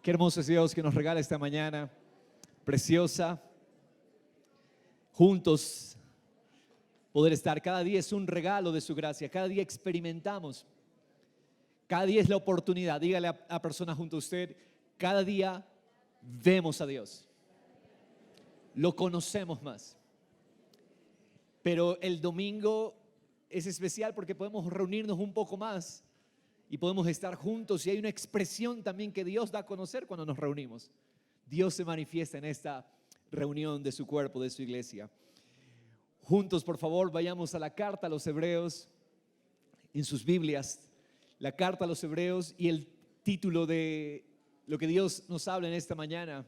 Qué hermoso es Dios que nos regala esta mañana preciosa. Juntos poder estar. Cada día es un regalo de su gracia. Cada día experimentamos. Cada día es la oportunidad. Dígale a personas junto a usted, cada día vemos a Dios. Lo conocemos más. Pero el domingo es especial porque podemos reunirnos un poco más y podemos estar juntos, y hay una expresión también que Dios da a conocer cuando nos reunimos. Dios se manifiesta en esta reunión de su cuerpo, de su iglesia. Juntos, por favor, vayamos a la carta a los Hebreos, en sus Biblias, la carta a los Hebreos, y el título de lo que Dios nos habla en esta mañana: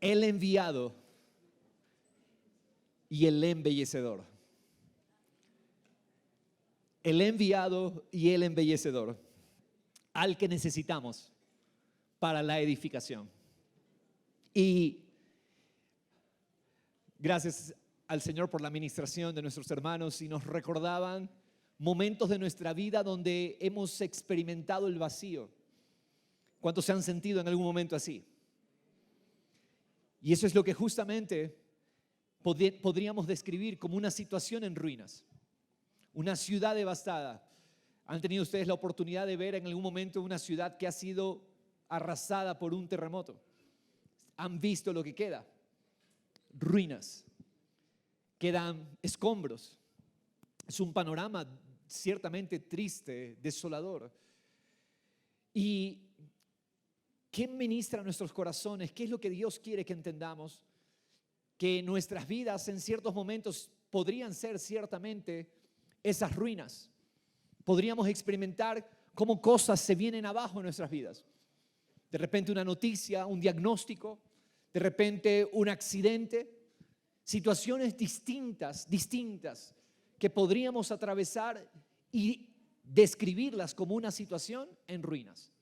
el enviado y el embellecedor. El enviado y el embellecedor, al que necesitamos para la edificación. Y gracias al Señor por la administración de nuestros hermanos, y nos recordaban momentos de nuestra vida donde hemos experimentado el vacío. ¿Cuántos se han sentido en algún momento así? Y eso es lo que justamente podríamos describir como una situación en ruinas. Una ciudad devastada. ¿Han tenido ustedes la oportunidad de ver en algún momento una ciudad que ha sido arrasada por un terremoto? ¿Han visto lo que queda? Ruinas. Quedan escombros. Es un panorama ciertamente triste, desolador. ¿Y qué ministra a nuestros corazones? ¿Qué es lo que Dios quiere que entendamos? Que nuestras vidas en ciertos momentos podrían ser ciertamente esas ruinas. Podríamos experimentar cómo cosas se vienen abajo en nuestras vidas. De repente una noticia, un diagnóstico, de repente un accidente, situaciones distintas que podríamos atravesar y describirlas como una situación en ruinas.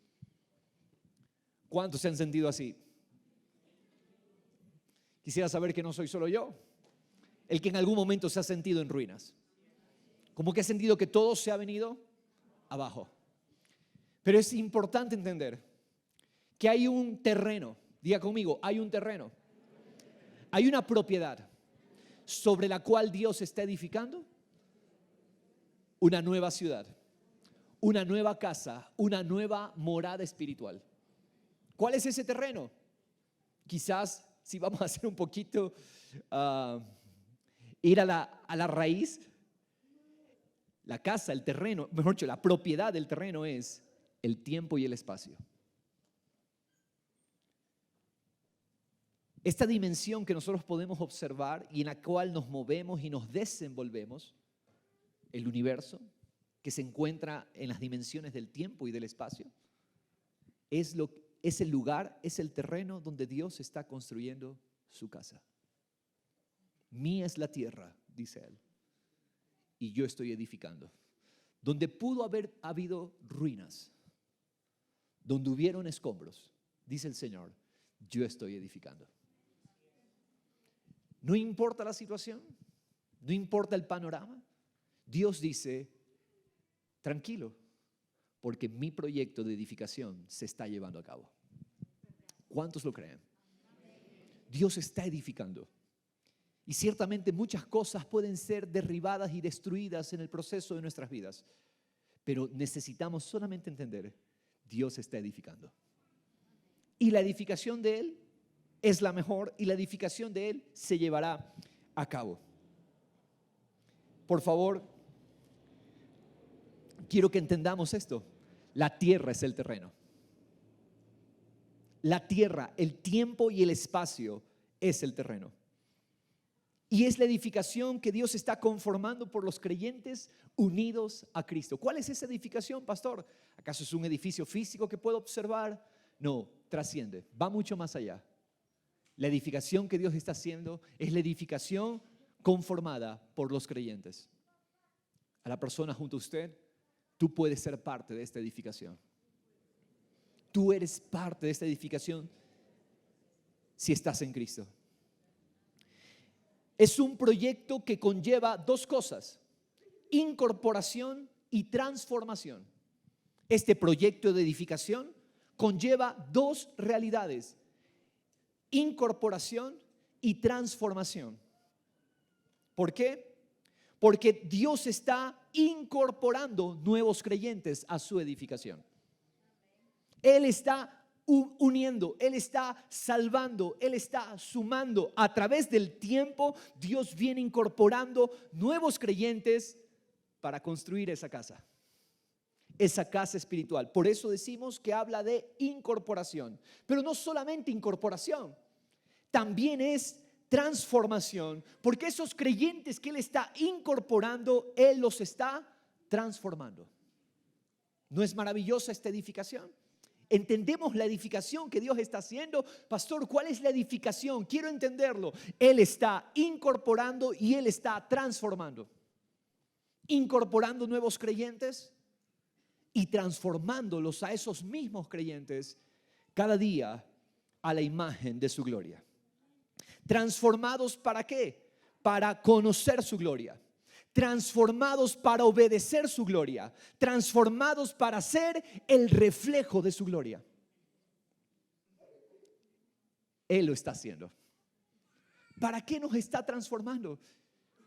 ¿Cuántos se han sentido así? Quisiera saber que no soy solo yo, el que en algún momento se ha sentido en ruinas. Como que ha sentido que todo se ha venido abajo. Pero es importante entender que hay un terreno. Diga conmigo, hay un terreno. Hay una propiedad sobre la cual Dios está edificando una nueva ciudad, una nueva casa, una nueva morada espiritual. ¿Cuál es ese terreno? Quizás, si vamos a hacer un poquito, ir a la raíz. La casa, el terreno, mejor dicho, la propiedad del terreno es el tiempo y el espacio. Esta dimensión que nosotros podemos observar y en la cual nos movemos y nos desenvolvemos, el universo, que se encuentra en las dimensiones del tiempo y del espacio, es el lugar, es el terreno donde Dios está construyendo su casa. Mía es la tierra, dice Él, y yo estoy edificando. Donde pudo haber habido ruinas, donde hubieron escombros, dice el Señor, yo estoy edificando. No importa la situación, no importa el panorama, Dios dice, tranquilo, porque mi proyecto de edificación se está llevando a cabo. ¿Cuántos lo creen? Dios está edificando. Y ciertamente muchas cosas pueden ser derribadas y destruidas en el proceso de nuestras vidas. Pero necesitamos solamente entender, Dios está edificando. Y la edificación de Él es la mejor, y la edificación de Él se llevará a cabo. Por favor, quiero que entendamos esto. La tierra es el terreno. La tierra, el tiempo y el espacio es el terreno. Y es la edificación que Dios está conformando por los creyentes unidos a Cristo. ¿Cuál es esa edificación, pastor? ¿Acaso es un edificio físico que puedo observar? No, trasciende, va mucho más allá. La edificación que Dios está haciendo es la edificación conformada por los creyentes. A la persona junto a usted, tú puedes ser parte de esta edificación. Tú eres parte de esta edificación si estás en Cristo. Es un proyecto que conlleva dos cosas: incorporación y transformación. Este proyecto de edificación conlleva dos realidades: incorporación y transformación. ¿Por qué? Porque Dios está incorporando nuevos creyentes a su edificación. Él está uniendo, Él está salvando, Él está sumando. A través del tiempo, Dios viene incorporando nuevos creyentes para construir esa casa espiritual. Por eso decimos que habla de incorporación. Pero no solamente incorporación, también es transformación, porque esos creyentes que Él está incorporando, Él los está transformando. ¿No es maravillosa esta edificación? ¿Entendemos la edificación que Dios está haciendo? Pastor, ¿cuál es la edificación? Quiero entenderlo. Él está incorporando y Él está transformando. Incorporando nuevos creyentes y transformándolos a esos mismos creyentes cada día a la imagen de su gloria. ¿Transformados para qué? Para conocer su gloria. Transformados para obedecer su gloria. Transformados para ser el reflejo de su gloria. Él lo está haciendo. ¿Para qué nos está transformando?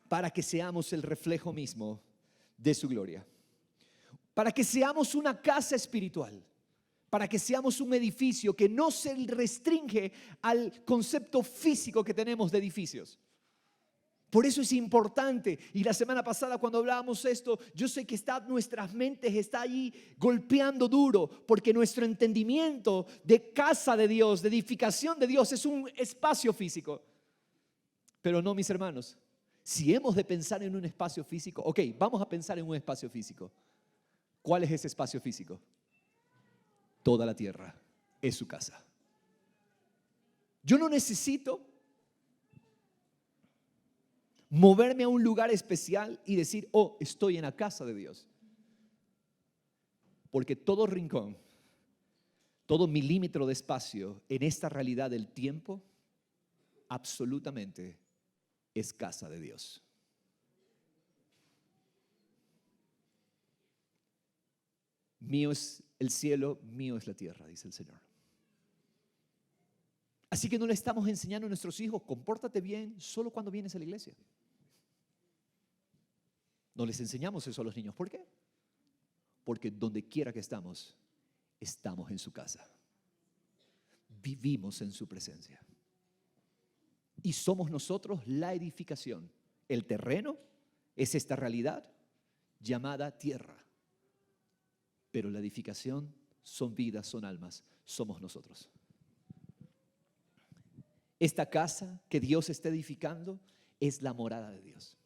Para que seamos el reflejo mismo de su gloria. Para que seamos una casa espiritual. Para que seamos un edificio que no se restringe al concepto físico que tenemos de edificios. Por eso es importante. Y la semana pasada cuando hablábamos esto, yo sé que nuestras mentes está allí golpeando duro, porque nuestro entendimiento de casa de Dios, de edificación de Dios, es un espacio físico. Pero no, mis hermanos, si hemos de pensar en un espacio físico, ok, vamos a pensar en un espacio físico. ¿Cuál es ese espacio físico? Toda la tierra es su casa. Yo no necesito moverme a un lugar especial y decir, oh, estoy en la casa de Dios. Porque todo rincón, todo milímetro de espacio en esta realidad del tiempo, absolutamente es casa de Dios. Mío es el cielo, mío es la tierra, dice el Señor. Así que no le estamos enseñando a nuestros hijos, compórtate bien solo cuando vienes a la iglesia. No les enseñamos eso a los niños. ¿Por qué? Porque donde quiera que estamos, estamos en su casa. Vivimos en su presencia. Y somos nosotros la edificación. El terreno es esta realidad llamada tierra. Pero la edificación son vidas, son almas, somos nosotros. Esta casa que Dios está edificando es la morada de Dios.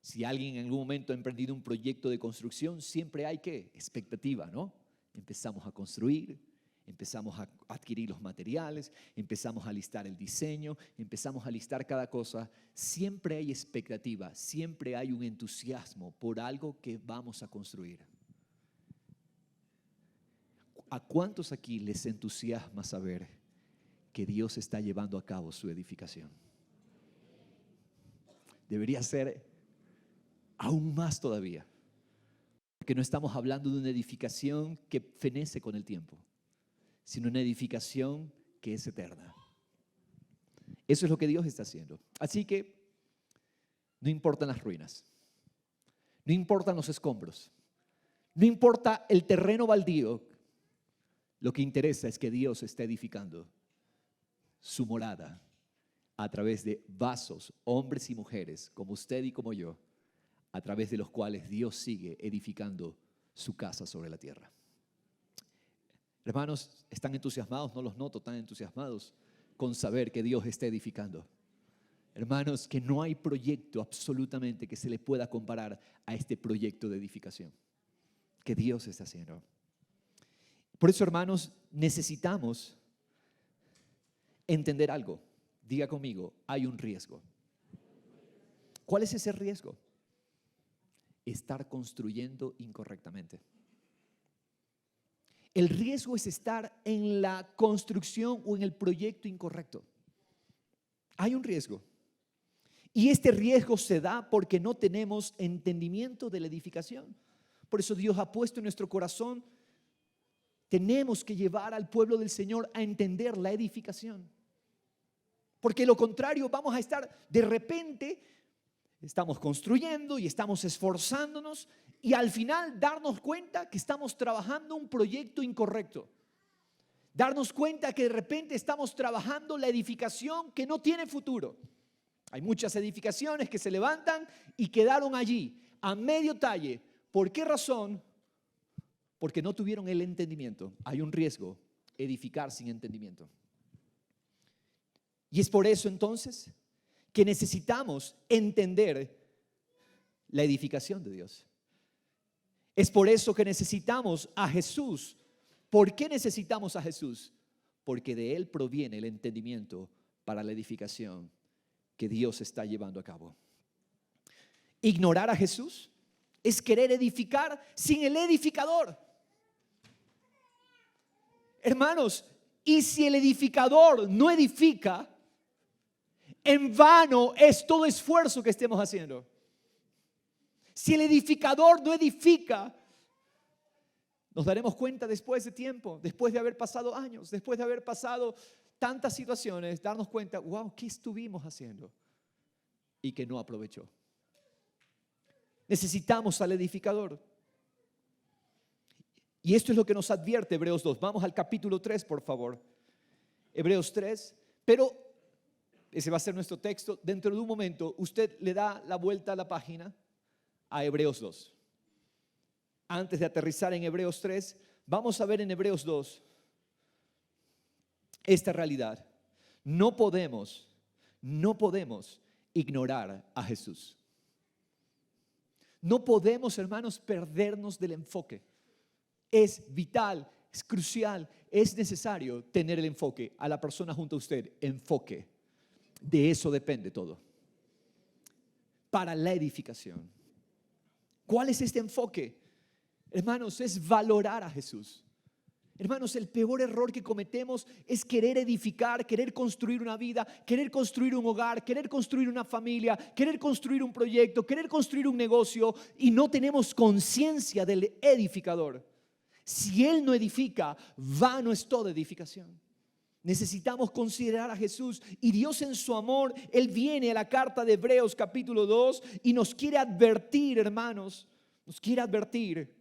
Si alguien en algún momento ha emprendido un proyecto de construcción, siempre hay expectativa, ¿no? Empezamos a construir, empezamos a adquirir los materiales, empezamos a listar el diseño, empezamos a listar cada cosa. Siempre hay expectativa, siempre hay un entusiasmo por algo que vamos a construir. ¿A cuántos aquí les entusiasma saber que Dios está llevando a cabo su edificación? Debería ser aún más todavía, porque no estamos hablando de una edificación que fenece con el tiempo, sino una edificación que es eterna. Eso es lo que Dios está haciendo. Así que no importan las ruinas, no importan los escombros, no importa el terreno baldío. Lo que interesa es que Dios está edificando su morada a través de vasos, hombres y mujeres como usted y como yo, a través de los cuales Dios sigue edificando su casa sobre la tierra. Hermanos, ¿están entusiasmados? No los noto tan entusiasmados con saber que Dios está edificando. Hermanos, que no hay proyecto absolutamente que se le pueda comparar a este proyecto de edificación que Dios está haciendo. Por eso, hermanos, necesitamos entender algo. Diga conmigo, hay un riesgo. ¿Cuál es ese riesgo? Estar construyendo incorrectamente. El riesgo es estar en la construcción o en el proyecto incorrecto. Hay un riesgo. Y este riesgo se da porque no tenemos entendimiento de la edificación. Por eso Dios ha puesto en nuestro corazón Tenemos que llevar al pueblo del Señor a entender la edificación. Porque lo contrario, vamos a estar de repente, estamos construyendo y estamos esforzándonos y al final darnos cuenta que estamos trabajando un proyecto incorrecto. Darnos cuenta que de repente estamos trabajando la edificación que no tiene futuro. Hay muchas edificaciones que se levantan y quedaron allí, a medio talle. ¿Por qué razón? Porque no tuvieron el entendimiento. Hay un riesgo, edificar sin entendimiento. Y es por eso entonces que necesitamos entender la edificación de Dios. Es por eso que necesitamos a Jesús. ¿Por qué necesitamos a Jesús? Porque de Él proviene el entendimiento para la edificación que Dios está llevando a cabo. Ignorar a Jesús es querer edificar sin el edificador. Hermanos, y si el edificador no edifica, en vano es todo esfuerzo que estemos haciendo. Si el edificador no edifica, nos daremos cuenta después de tiempo, después de haber pasado años, después de haber pasado tantas situaciones, darnos cuenta, wow, ¿qué estuvimos haciendo? Y que no aprovechó. Necesitamos al edificador. Y esto es lo que nos advierte Hebreos 2. Vamos al capítulo 3, por favor. Hebreos 3. Pero ese va a ser nuestro texto. Dentro de un momento, usted le da la vuelta a la página a Hebreos 2. Antes de aterrizar en Hebreos 3, vamos a ver en Hebreos 2 esta realidad. No podemos ignorar a Jesús. No podemos, hermanos, perdernos del enfoque. Es vital, es crucial, es necesario tener el enfoque. A la persona junto a usted, enfoque. De eso depende todo. Para la edificación. ¿Cuál es este enfoque? Hermanos, es valorar a Jesús. Hermanos, el peor error que cometemos es querer edificar, querer construir una vida, querer construir un hogar, querer construir una familia, querer construir un proyecto, querer construir un negocio y no tenemos conciencia del edificador. Si Él no edifica, vano es toda edificación. Necesitamos considerar a Jesús y Dios en su amor, Él viene a la carta de Hebreos capítulo 2 y nos quiere advertir, hermanos, nos quiere advertir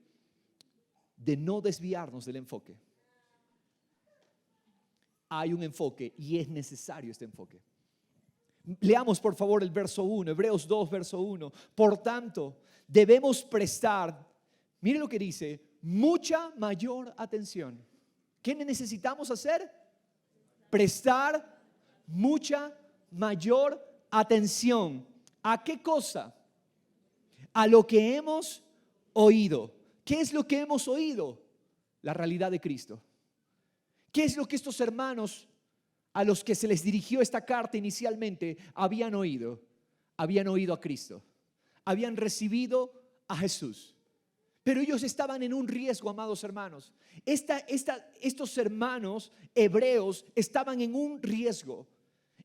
de no desviarnos del enfoque. Hay un enfoque y es necesario este enfoque. Leamos por favor el verso 1, Hebreos 2, verso 1. Por tanto, debemos prestar, mire lo que dice, mucha mayor atención. ¿Qué necesitamos hacer? Prestar mucha mayor atención. ¿A qué cosa? A lo que hemos oído. ¿Qué es lo que hemos oído? La realidad de Cristo. ¿Qué es lo que estos hermanos a los que se les dirigió esta carta inicialmente habían oído? Habían oído a Cristo. Habían recibido a Jesús. Pero ellos estaban en un riesgo, amados hermanos. Estos hermanos hebreos estaban en un riesgo.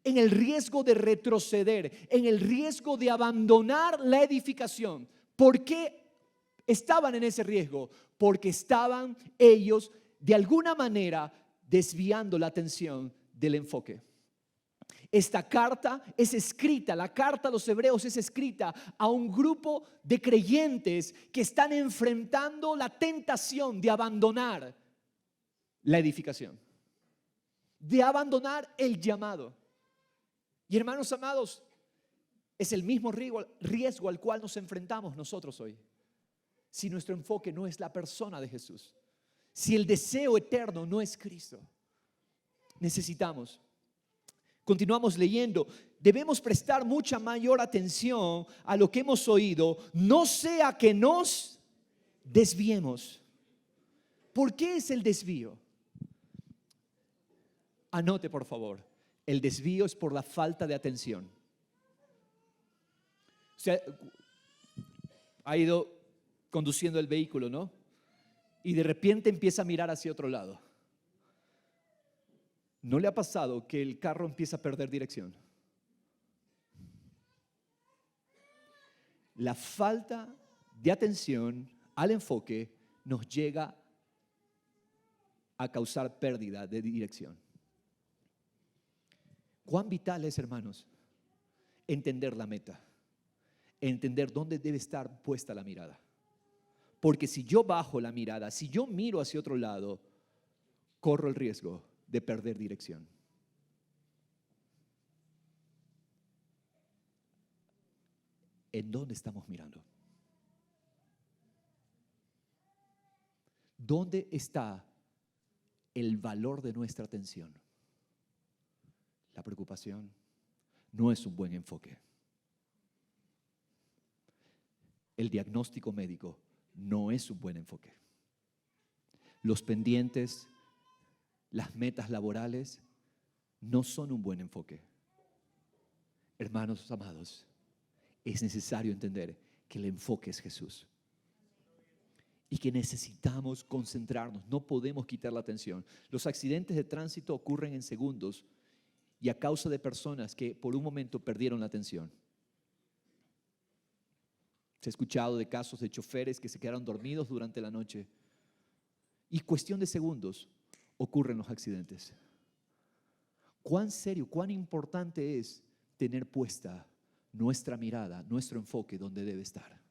En el riesgo de retroceder. En el riesgo de abandonar la edificación. ¿Por qué estaban en ese riesgo? Porque estaban ellos de alguna manera desviando la atención del enfoque. Esta carta es escrita, la carta a los hebreos es escrita a un grupo de creyentes que están enfrentando la tentación de abandonar la edificación, de abandonar el llamado. Y hermanos amados, es el mismo riesgo al cual nos enfrentamos nosotros hoy. Si nuestro enfoque no es la persona de Jesús, si el deseo eterno no es Cristo, necesitamos. Continuamos leyendo. Debemos prestar mucha mayor atención a lo que hemos oído, no sea que nos desviemos. ¿Por qué es el desvío? Anote por favor. El desvío es por la falta de atención. O sea, ha ido conduciendo el vehículo, ¿no? Y de repente empieza a mirar hacia otro lado. ¿No le ha pasado que el carro empieza a perder dirección? La falta de atención al enfoque nos llega a causar pérdida de dirección. ¿Cuán vital es, hermanos, entender la meta? Entender dónde debe estar puesta la mirada. Porque si yo bajo la mirada, si yo miro hacia otro lado, corro el riesgo de perder dirección. ¿En dónde estamos mirando? ¿Dónde está el valor de nuestra atención? La preocupación no es un buen enfoque. El diagnóstico médico no es un buen enfoque. Los pendientes, las metas laborales no son un buen enfoque. Hermanos amados, es necesario entender que el enfoque es Jesús y que necesitamos concentrarnos. No podemos quitar la atención. Los accidentes de tránsito ocurren en segundos y a causa de personas que por un momento perdieron la atención. Se ha escuchado de casos de choferes que se quedaron dormidos durante la noche y cuestión de segundos ocurren los accidentes. ¿Cuán serio, cuán importante es tener puesta nuestra mirada, nuestro enfoque donde debe estar?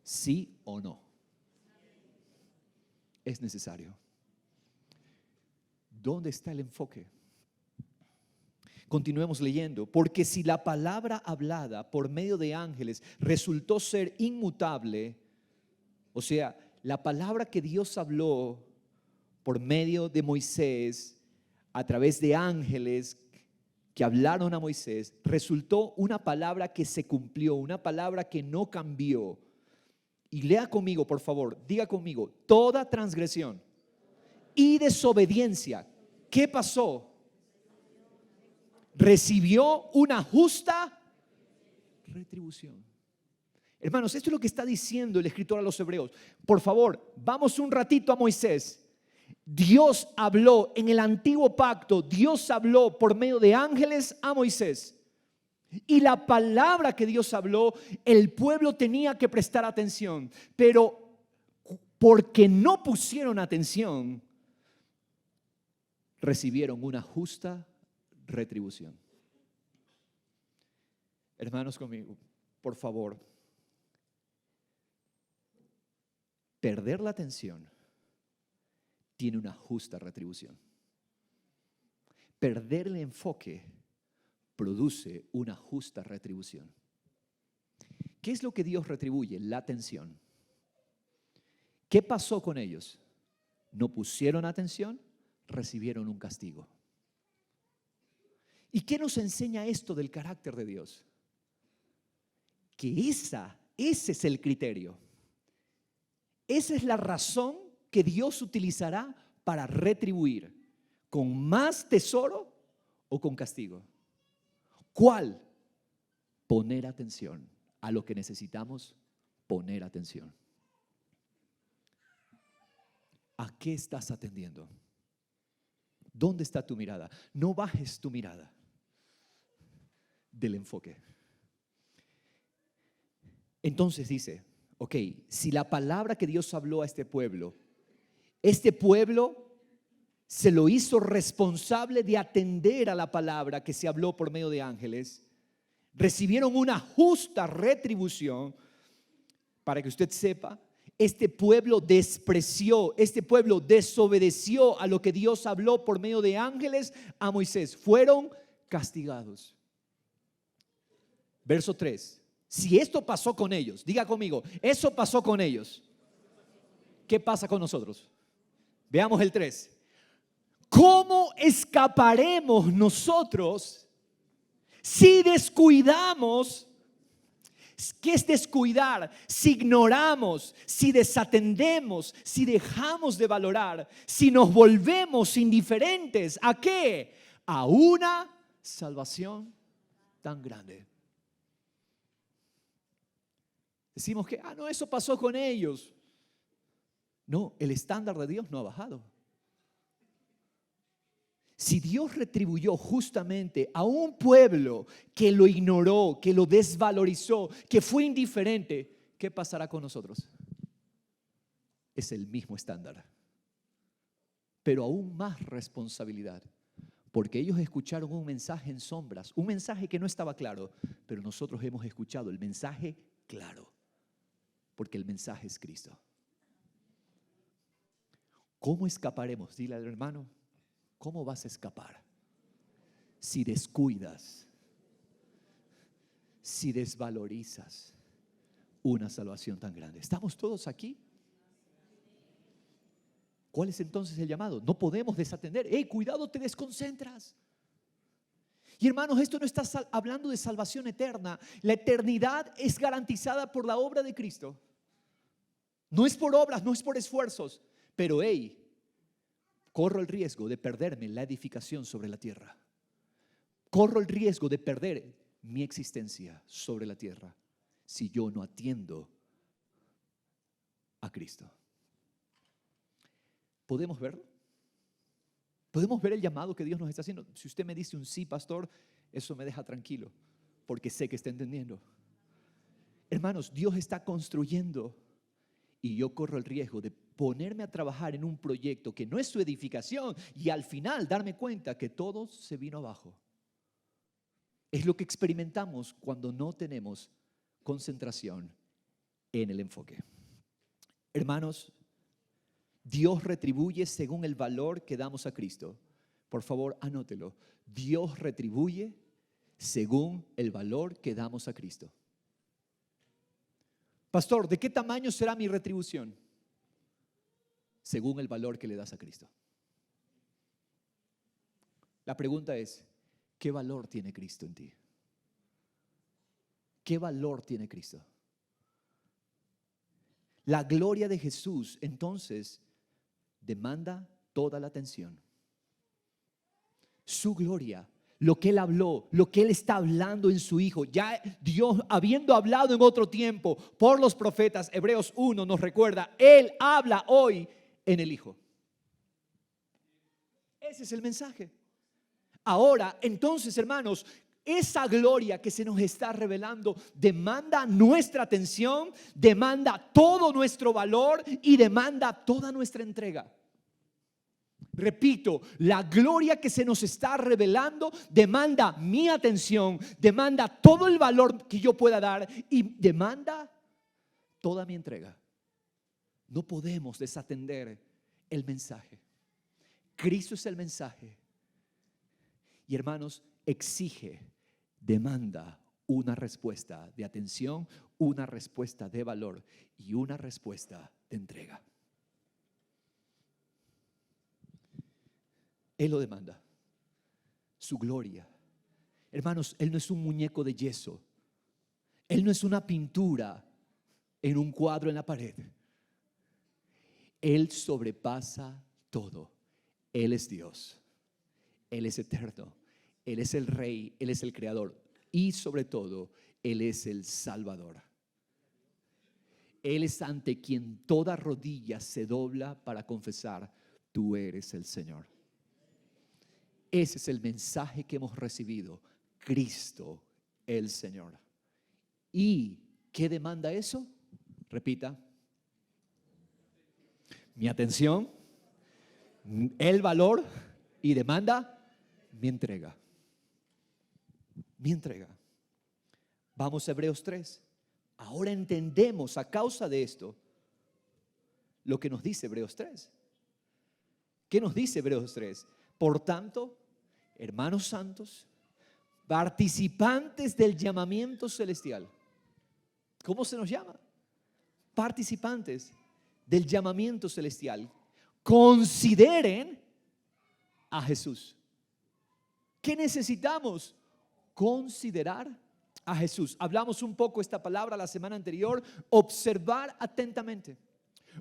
¿Sí o no? Es necesario. ¿Dónde está el enfoque? Continuemos leyendo. Porque si la palabra hablada por medio de ángeles resultó ser inmutable, o sea, la palabra que Dios habló por medio de Moisés, a través de ángeles que hablaron a Moisés, resultó una palabra que se cumplió, una palabra que no cambió. Y lea conmigo, por favor, diga conmigo, toda transgresión y desobediencia, ¿qué pasó? Recibió una justa retribución. Hermanos, esto es lo que está diciendo el escritor a los hebreos. Por favor, vamos un ratito a Moisés. Dios habló en el antiguo pacto, Dios habló por medio de ángeles a Moisés. Y la palabra que Dios habló, el pueblo tenía que prestar atención. Pero porque no pusieron atención, recibieron una justa retribución. Hermanos conmigo, por favor, perder la atención tiene una justa retribución. Perder el enfoque produce una justa retribución. ¿Qué es lo que Dios retribuye? La atención. ¿Qué pasó con ellos? No pusieron atención, recibieron un castigo. ¿Y qué nos enseña esto del carácter de Dios? Que ese es el criterio. Esa es la razón que Dios utilizará para retribuir, con más tesoro o con castigo. ¿Cuál? Poner atención a lo que necesitamos poner atención. ¿A qué estás atendiendo? ¿Dónde está tu mirada? No bajes tu mirada del enfoque. Entonces dice, ok, si la palabra que Dios habló a este pueblo se lo hizo responsable de atender a la palabra que se habló por medio de ángeles, recibieron una justa retribución. Para que usted sepa, este pueblo despreció, este pueblo desobedeció a lo que Dios habló por medio de ángeles a Moisés. Fueron castigados. Verso 3. Si esto pasó con ellos, diga conmigo, eso pasó con ellos. ¿Qué pasa con nosotros? Veamos el 3. ¿Cómo escaparemos nosotros si descuidamos? ¿Qué es descuidar? Si ignoramos, si desatendemos, si dejamos de valorar, si nos volvemos indiferentes. ¿A qué? A una salvación tan grande. Decimos que, no, eso pasó con ellos. No, el estándar de Dios no ha bajado. Si Dios retribuyó justamente a un pueblo que lo ignoró, que lo desvalorizó, que fue indiferente, ¿qué pasará con nosotros? Es el mismo estándar. pero aún más responsabilidad. Porque ellos escucharon un mensaje en sombras, un mensaje que no estaba claro, pero nosotros hemos escuchado el mensaje claro, porque el mensaje es Cristo. ¿Cómo escaparemos? Dile al hermano, ¿cómo vas a escapar? Si descuidas, si desvalorizas una salvación tan grande. ¿Estamos todos aquí? ¿Cuál es entonces el llamado? No podemos desatender. Cuidado, te desconcentras. Y hermanos, esto no está hablando de salvación eterna. La eternidad es garantizada por la obra de Cristo. No es por obras, no es por esfuerzos. Pero corro el riesgo de perderme la edificación sobre la tierra. Corro el riesgo de perder mi existencia sobre la tierra si yo no atiendo a Cristo. ¿Podemos verlo? ¿Podemos ver el llamado que Dios nos está haciendo? Si usted me dice un sí, pastor, eso me deja tranquilo, porque sé que está entendiendo. Hermanos, Dios está construyendo y yo corro el riesgo de ponerme a trabajar en un proyecto que no es su edificación y al final darme cuenta que todo se vino abajo. Es lo que experimentamos cuando no tenemos concentración en el enfoque. Hermanos, Dios retribuye según el valor que damos a Cristo. Por favor, anótelo. Dios retribuye según el valor que damos a Cristo. Pastor, ¿de qué tamaño será mi retribución? Según el valor que le das a Cristo. La pregunta es, ¿qué valor tiene Cristo en ti? ¿Qué valor tiene Cristo? La gloria de Jesús, entonces, demanda toda la atención. Su gloria, lo que Él habló, lo que Él está hablando en su Hijo, ya Dios habiendo hablado en otro tiempo por los profetas, Hebreos 1 nos recuerda, Él habla hoy en el Hijo. Ese es el mensaje. Ahora, entonces, hermanos, esa gloria que se nos está revelando demanda nuestra atención, demanda todo nuestro valor y demanda toda nuestra entrega. Repito, la gloria que se nos está revelando demanda mi atención, demanda todo el valor que yo pueda dar y demanda toda mi entrega. No podemos desatender el mensaje. Cristo es el mensaje. Y hermanos, exige, demanda una respuesta de atención, una respuesta de valor y una respuesta de entrega. Él lo demanda, su gloria. Hermanos, Él no es un muñeco de yeso. Él no es una pintura en un cuadro en la pared. Él sobrepasa todo. Él es Dios. Él es eterno. Él es el Rey, Él es el Creador y sobre todo, Él es el Salvador. Él es ante quien toda rodilla se dobla para confesar, tú eres el Señor. Ese es el mensaje que hemos recibido, Cristo el Señor. ¿Y qué demanda eso? Repita. Mi atención, el valor y demanda mi entrega. Mi entrega. Vamos a Hebreos 3. Ahora entendemos a causa de esto lo que nos dice Hebreos 3. ¿Qué nos dice Hebreos 3? Por tanto, hermanos santos, participantes del llamamiento celestial. ¿Cómo se nos llama? Participantes del llamamiento celestial. Consideren a Jesús. ¿Qué necesitamos? Considerar a Jesús. Hablamos un poco esta palabra la semana anterior. Observar atentamente.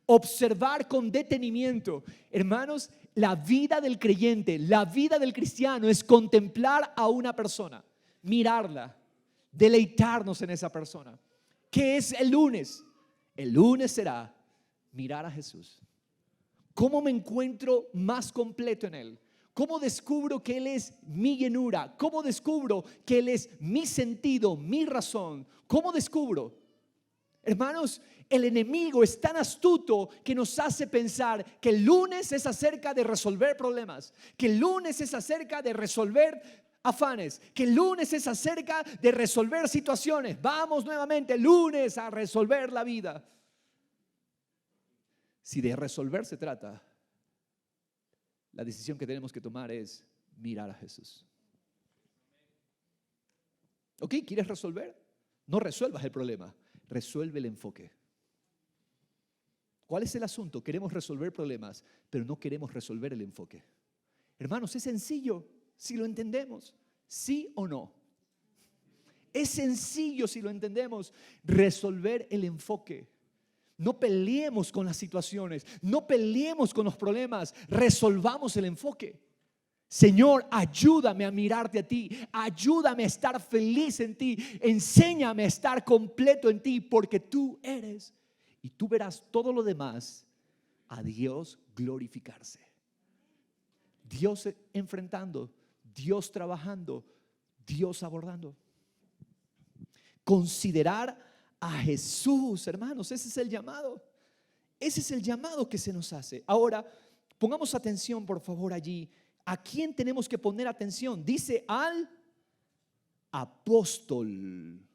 Observar con detenimiento. Hermanos, la vida del creyente, la vida del cristiano es contemplar a una persona, mirarla, deleitarnos en esa persona. ¿Qué es el lunes? El lunes será mirar a Jesús. ¿Cómo me encuentro más completo en Él? ¿Cómo descubro que Él es mi llenura? ¿Cómo descubro que Él es mi sentido, mi razón? ¿Cómo descubro? Hermanos, el enemigo es tan astuto que nos hace pensar que el lunes es acerca de resolver problemas, que el lunes es acerca de resolver afanes, que el lunes es acerca de resolver situaciones. Vamos nuevamente el lunes a resolver la vida. Si de resolver se trata, la decisión que tenemos que tomar es mirar a Jesús. ¿Ok? ¿Quieres resolver? No resuelvas el problema, resuelve el enfoque. ¿Cuál es el asunto? Queremos resolver problemas, pero no queremos resolver el enfoque. Hermanos, es sencillo si lo entendemos, ¿sí o no? Es sencillo si lo entendemos, resolver el enfoque. No peleemos con las situaciones, no peleemos con los problemas, resolvamos el enfoque. Señor, ayúdame a mirarte a ti, ayúdame a estar feliz en ti, enséñame a estar completo en ti, porque tú eres. Y tú verás todo lo demás a Dios glorificarse. Dios enfrentando, Dios trabajando, Dios abordando. Considerar a Jesús, hermanos, ese es el llamado. Ese es el llamado que se nos hace. Ahora, pongamos atención, por favor, allí. ¿A quién tenemos que poner atención? Dice al apóstol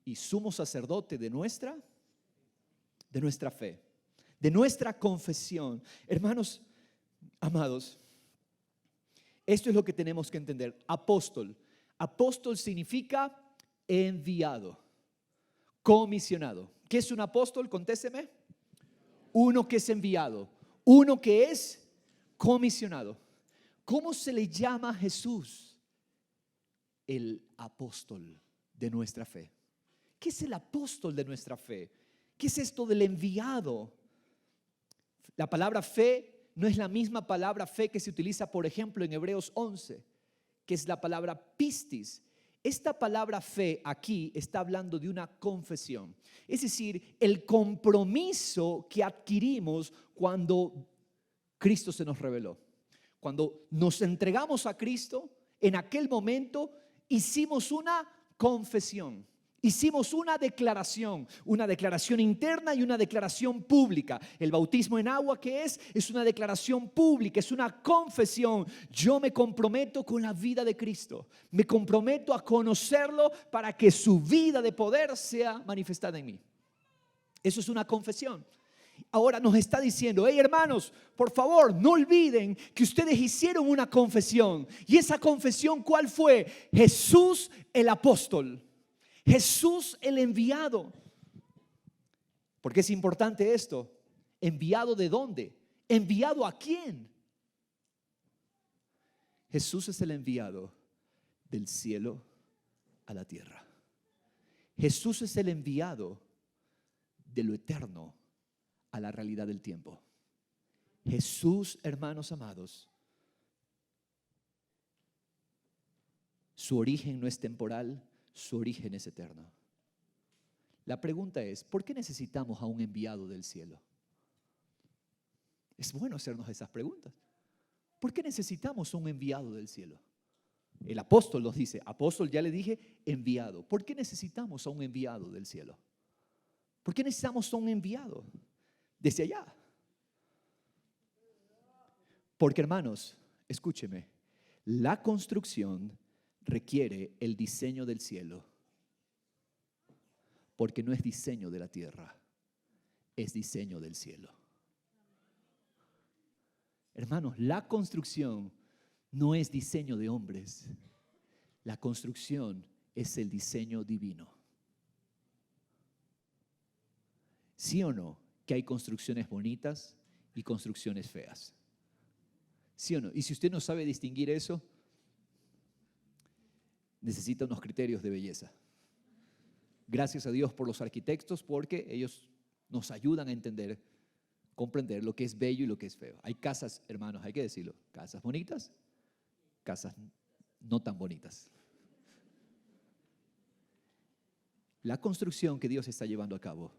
y sumo sacerdote de nuestra fe, de nuestra confesión. Hermanos amados, esto es lo que tenemos que entender. Apóstol. Apóstol significa enviado, comisionado. ¿Qué es un apóstol? Contésteme. Uno que es enviado, uno que es comisionado. ¿Cómo se le llama a Jesús? El apóstol de nuestra fe. ¿Qué es el apóstol de nuestra fe? ¿Qué es esto del enviado? La palabra fe no es la misma palabra fe que se utiliza, por ejemplo, en Hebreos 11, que es la palabra pistis. Esta palabra fe aquí está hablando de una confesión, es decir, el compromiso que adquirimos cuando Cristo se nos reveló. Cuando nos entregamos a Cristo, en aquel momento hicimos una confesión. Hicimos una declaración interna y una declaración pública. El bautismo en agua, ¿qué es? Es una declaración pública, es una confesión. Yo me comprometo con la vida de Cristo. Me comprometo a conocerlo para que su vida de poder sea manifestada en mí. Eso es una confesión. Ahora nos está diciendo, hey hermanos, por favor, no olviden que ustedes hicieron una confesión. ¿Y esa confesión cuál fue? Jesús el apóstol. Jesús el enviado. ¿Por qué es importante esto? ¿Enviado de dónde? ¿Enviado a quién? Jesús es el enviado del cielo a la tierra. Jesús es el enviado de lo eterno a la realidad del tiempo. Jesús, hermanos amados, su origen no es temporal, su origen es eterno. La pregunta es, ¿por qué necesitamos a un enviado del cielo? Es bueno hacernos esas preguntas. ¿Por qué necesitamos a un enviado del cielo? El apóstol nos dice, apóstol, ya le dije, enviado. ¿Por qué necesitamos a un enviado del cielo? ¿Por qué necesitamos a un enviado desde allá? Porque, hermanos, escúcheme, la construcción requiere el diseño del cielo, porque no es diseño de la tierra, es diseño del cielo. Hermanos, la construcción no es diseño de hombres, la construcción es el diseño divino. ¿Sí o no? Que hay construcciones bonitas y construcciones feas. ¿Sí o no? Y si usted no sabe distinguir eso, necesita unos criterios de belleza. Gracias a Dios por los arquitectos, porque ellos nos ayudan a entender, comprender lo que es bello y lo que es feo. Hay casas, hermanos, hay que decirlo, casas bonitas, casas no tan bonitas. La construcción que Dios está llevando a cabo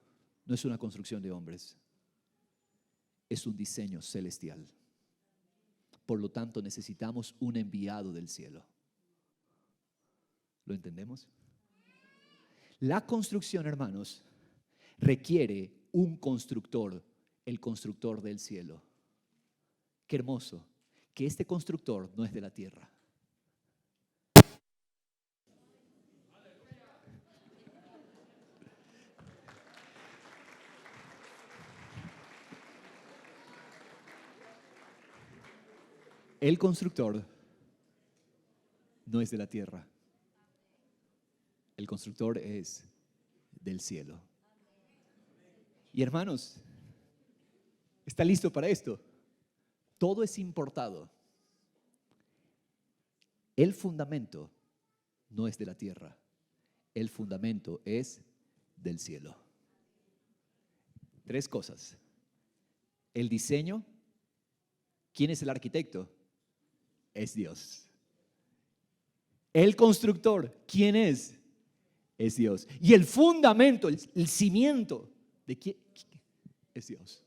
no es una construcción de hombres, es un diseño celestial. Por lo tanto, necesitamos un enviado del cielo. ¿Lo entendemos? La construcción, hermanos, requiere un constructor, el constructor del cielo. Qué hermoso que este constructor no es de la tierra. El constructor no es de la tierra. El constructor es del cielo. Y hermanos, ¿está listo para esto? Todo es importado. El fundamento no es de la tierra. El fundamento es del cielo. 3 cosas. El diseño. ¿Quién es el arquitecto? Es Dios. El constructor, ¿quién es? Es Dios. Y el fundamento, el cimiento, ¿de quién? Es Dios.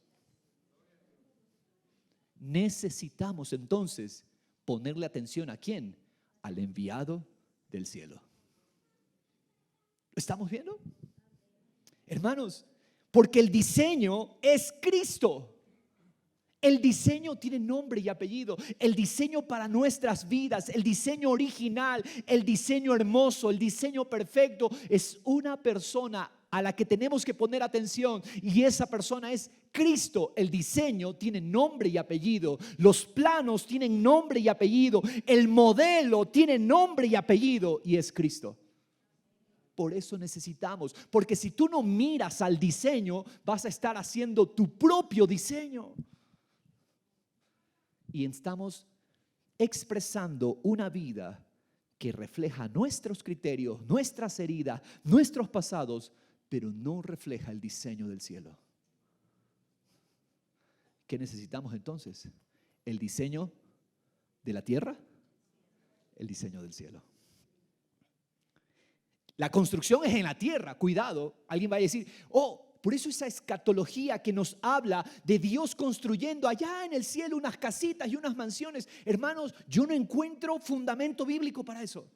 Necesitamos entonces ponerle atención ¿a quién? Al enviado del cielo. ¿Lo estamos viendo? Hermanos, porque el diseño es Cristo. El diseño tiene nombre y apellido. El diseño para nuestras vidas, el diseño original, el diseño hermoso, el diseño perfecto es una persona a la que tenemos que poner atención, y esa persona es Cristo. El diseño tiene nombre y apellido. Los planos tienen nombre y apellido. El modelo tiene nombre y apellido, y es Cristo. Por eso necesitamos, porque si tú no miras al diseño, vas a estar haciendo tu propio diseño. Y estamos expresando una vida que refleja nuestros criterios, nuestras heridas, nuestros pasados, pero no refleja el diseño del cielo. ¿Qué necesitamos entonces? ¿El diseño de la tierra? El diseño del cielo. La construcción es en la tierra, cuidado. Alguien va a decir, por eso esa escatología que nos habla de Dios construyendo allá en el cielo unas casitas y unas mansiones. Hermanos, yo no encuentro fundamento bíblico para eso.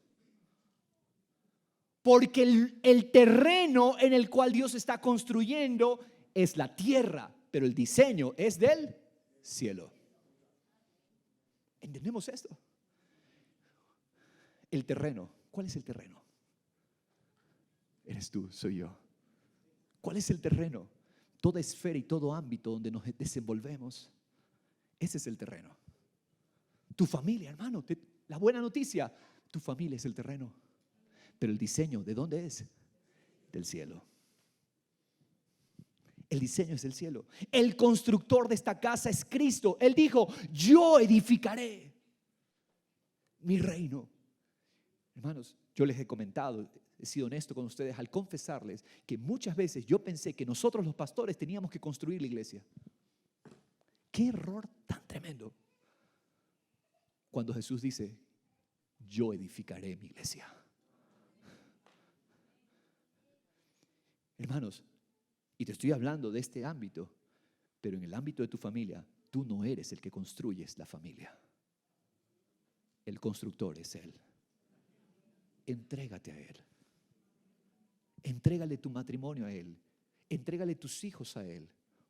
Porque el terreno en el cual Dios está construyendo es la tierra, pero el diseño es del cielo. ¿Entendemos esto? El terreno. ¿Cuál es el terreno? Eres tú, soy yo. ¿Cuál es el terreno? Toda esfera y todo ámbito donde nos desenvolvemos. Ese es el terreno. Tu familia, hermano, la buena noticia, tu familia es el terreno. Pero el diseño, ¿de dónde es? Del cielo. El diseño es del cielo. El constructor de esta casa es Cristo. Él dijo, yo edificaré mi reino. Hermanos, yo les he comentado, he sido honesto con ustedes al confesarles que muchas veces yo pensé que nosotros los pastores teníamos que construir la iglesia. Qué error tan tremendo. Cuando Jesús dice, yo edificaré mi iglesia. Hermanos, y te estoy hablando de este ámbito, pero en el ámbito de tu familia, tú no eres el que construyes la familia. El constructor es Él. Entrégate a Él. Entrégale tu matrimonio a Él. Entrégale tus hijos a Él,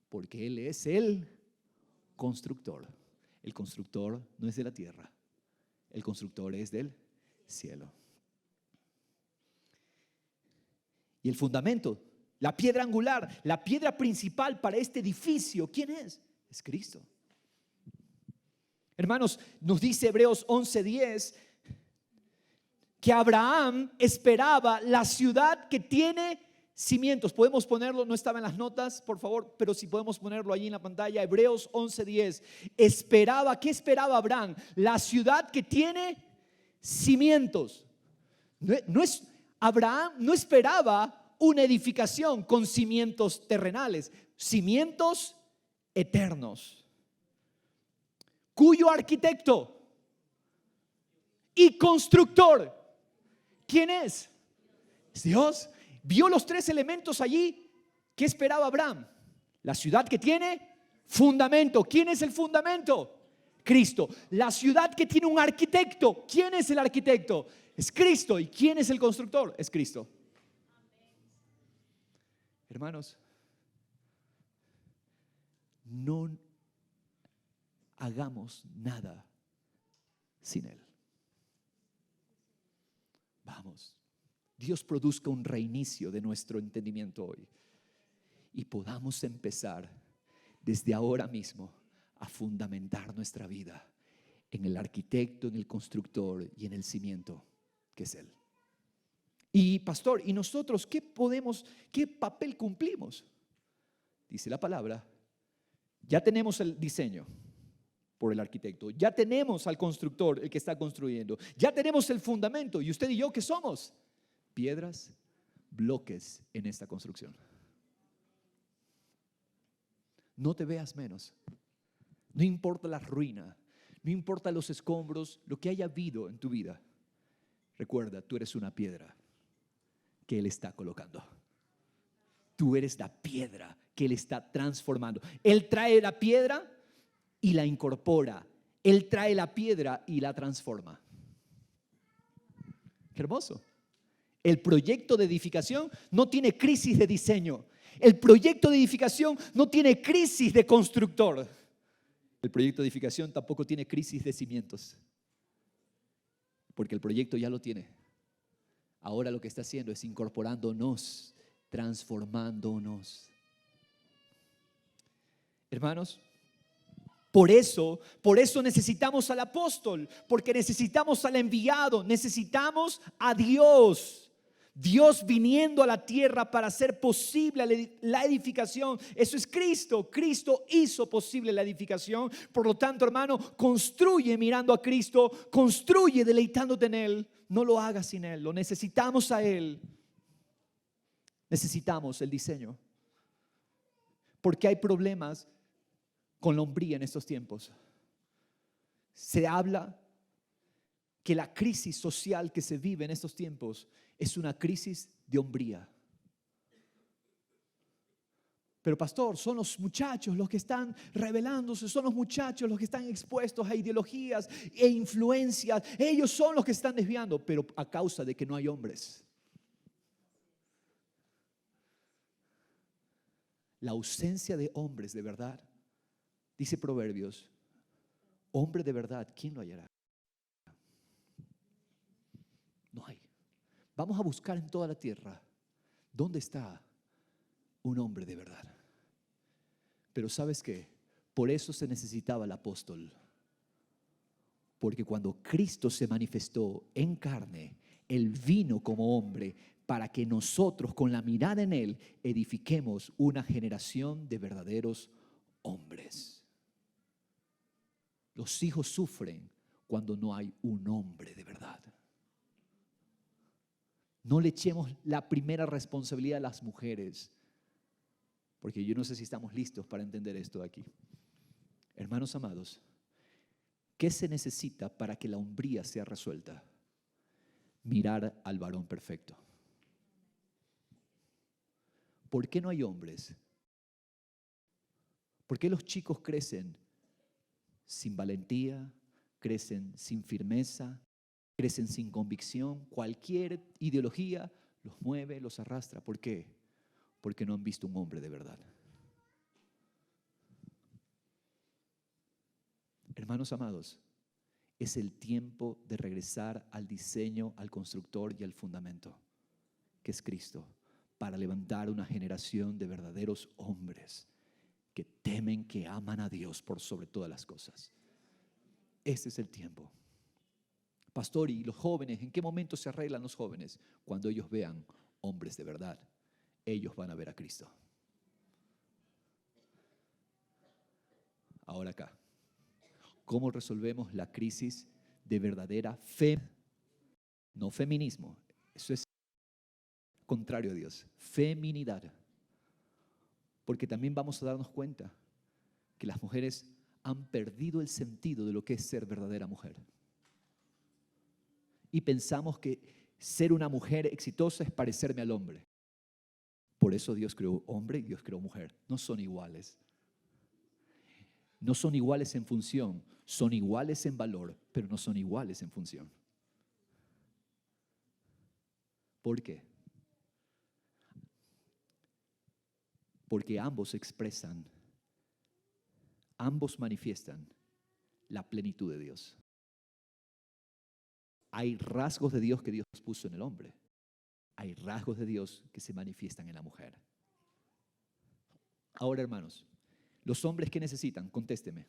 porque Él es el constructor. El constructor no es de la tierra. El constructor es del cielo. Y el fundamento, la piedra angular, la piedra principal para este edificio, ¿quién es? Es Cristo. Hermanos, nos dice Hebreos 11:10 que Abraham esperaba la ciudad que tiene cimientos. Podemos ponerlo, no estaba en las notas, por favor, pero si podemos ponerlo allí en la pantalla. Hebreos 11:10. ¿Qué esperaba Abraham? La ciudad que tiene cimientos. Abraham no esperaba una edificación con cimientos terrenales, cimientos eternos, cuyo arquitecto y constructor, ¿quién es? Es Dios. Vio los 3 elementos allí. ¿Qué esperaba Abraham? La ciudad que tiene fundamento. ¿Quién es el fundamento? Cristo. La ciudad que tiene un arquitecto. ¿Quién es el arquitecto? Es Cristo. ¿Y quién es el constructor? Es Cristo. Hermanos, no hagamos nada sin Él. Vamos, Dios produzca un reinicio de nuestro entendimiento hoy y podamos empezar desde ahora mismo a fundamentar nuestra vida en el arquitecto, en el constructor y en el cimiento que es Él. Y pastor, ¿y nosotros qué papel cumplimos? Dice la palabra, ya tenemos el diseño por el arquitecto, ya tenemos al constructor, el que está construyendo, ya tenemos el fundamento. ¿Y usted y yo qué somos? Piedras, bloques en esta construcción. No te veas menos. No importa la ruina, no importa los escombros, lo que haya habido en tu vida. Recuerda, tú eres una piedra que Él está colocando. Tú eres la piedra que Él está transformando. Él trae la piedra y la incorpora. Él trae la piedra y la transforma. Qué hermoso. El proyecto de edificación no tiene crisis de diseño. El proyecto de edificación no tiene crisis de constructor. El proyecto de edificación tampoco tiene crisis de cimientos. Porque el proyecto ya lo tiene. Ahora lo que está haciendo es incorporándonos, transformándonos. Hermanos, por eso necesitamos al apóstol, porque necesitamos al enviado, necesitamos a Dios. Dios viniendo a la tierra para hacer posible la edificación. Eso es Cristo. Cristo hizo posible la edificación. Por lo tanto, hermano, construye mirando a Cristo, construye deleitándote en Él. No lo hagas sin Él, lo necesitamos a Él. Necesitamos el diseño. Porque hay problemas con la hombría en estos tiempos. Se habla que la crisis social que se vive en estos tiempos es una crisis de hombría. Pero pastor, son los muchachos los que están rebelándose, son los muchachos los que están expuestos a ideologías e influencias. Ellos son los que están desviando, pero a causa de que no hay hombres. La ausencia de hombres de verdad, dice Proverbios, hombre de verdad, ¿quién lo hallará? No hay. Vamos a buscar en toda la tierra dónde está un hombre de verdad. Pero ¿sabes qué? Por eso se necesitaba el apóstol. Porque cuando Cristo se manifestó en carne, Él vino como hombre para que nosotros con la mirada en Él edifiquemos una generación de verdaderos hombres. Los hijos sufren cuando no hay un hombre de verdad. No le echemos la primera responsabilidad a las mujeres, porque yo no sé si estamos listos para entender esto aquí. Hermanos amados, ¿qué se necesita para que la hombría sea resuelta? Mirar al varón perfecto. ¿Por qué no hay hombres? ¿Por qué los chicos crecen sin valentía, crecen sin firmeza, crecen sin convicción? Cualquier ideología los mueve, los arrastra. ¿Por qué? Porque no han visto un hombre de verdad. Hermanos amados, es el tiempo de regresar al diseño, al constructor y al fundamento, que es Cristo, para levantar una generación de verdaderos hombres que temen, que aman a Dios por sobre todas las cosas. Este es el tiempo. Pastor, ¿y los jóvenes? ¿En qué momento se arreglan los jóvenes? Cuando ellos vean hombres de verdad, ellos van a ver a Cristo. Ahora acá, ¿cómo resolvemos la crisis de verdadera fe? No feminismo, eso es contrario a Dios. Feminidad. Porque también vamos a darnos cuenta que las mujeres han perdido el sentido de lo que es ser verdadera mujer. Y pensamos que ser una mujer exitosa es parecerme al hombre. Por eso Dios creó hombre y Dios creó mujer. No son iguales. No son iguales en función, son iguales en valor, pero no son iguales en función. ¿Por qué? Porque ambos expresan ambos manifiestan la plenitud de Dios. Hay rasgos de Dios que Dios puso en el hombre. Hay rasgos de Dios que se manifiestan en la mujer. Ahora, hermanos, los hombres, ¿qué necesitan? Contésteme.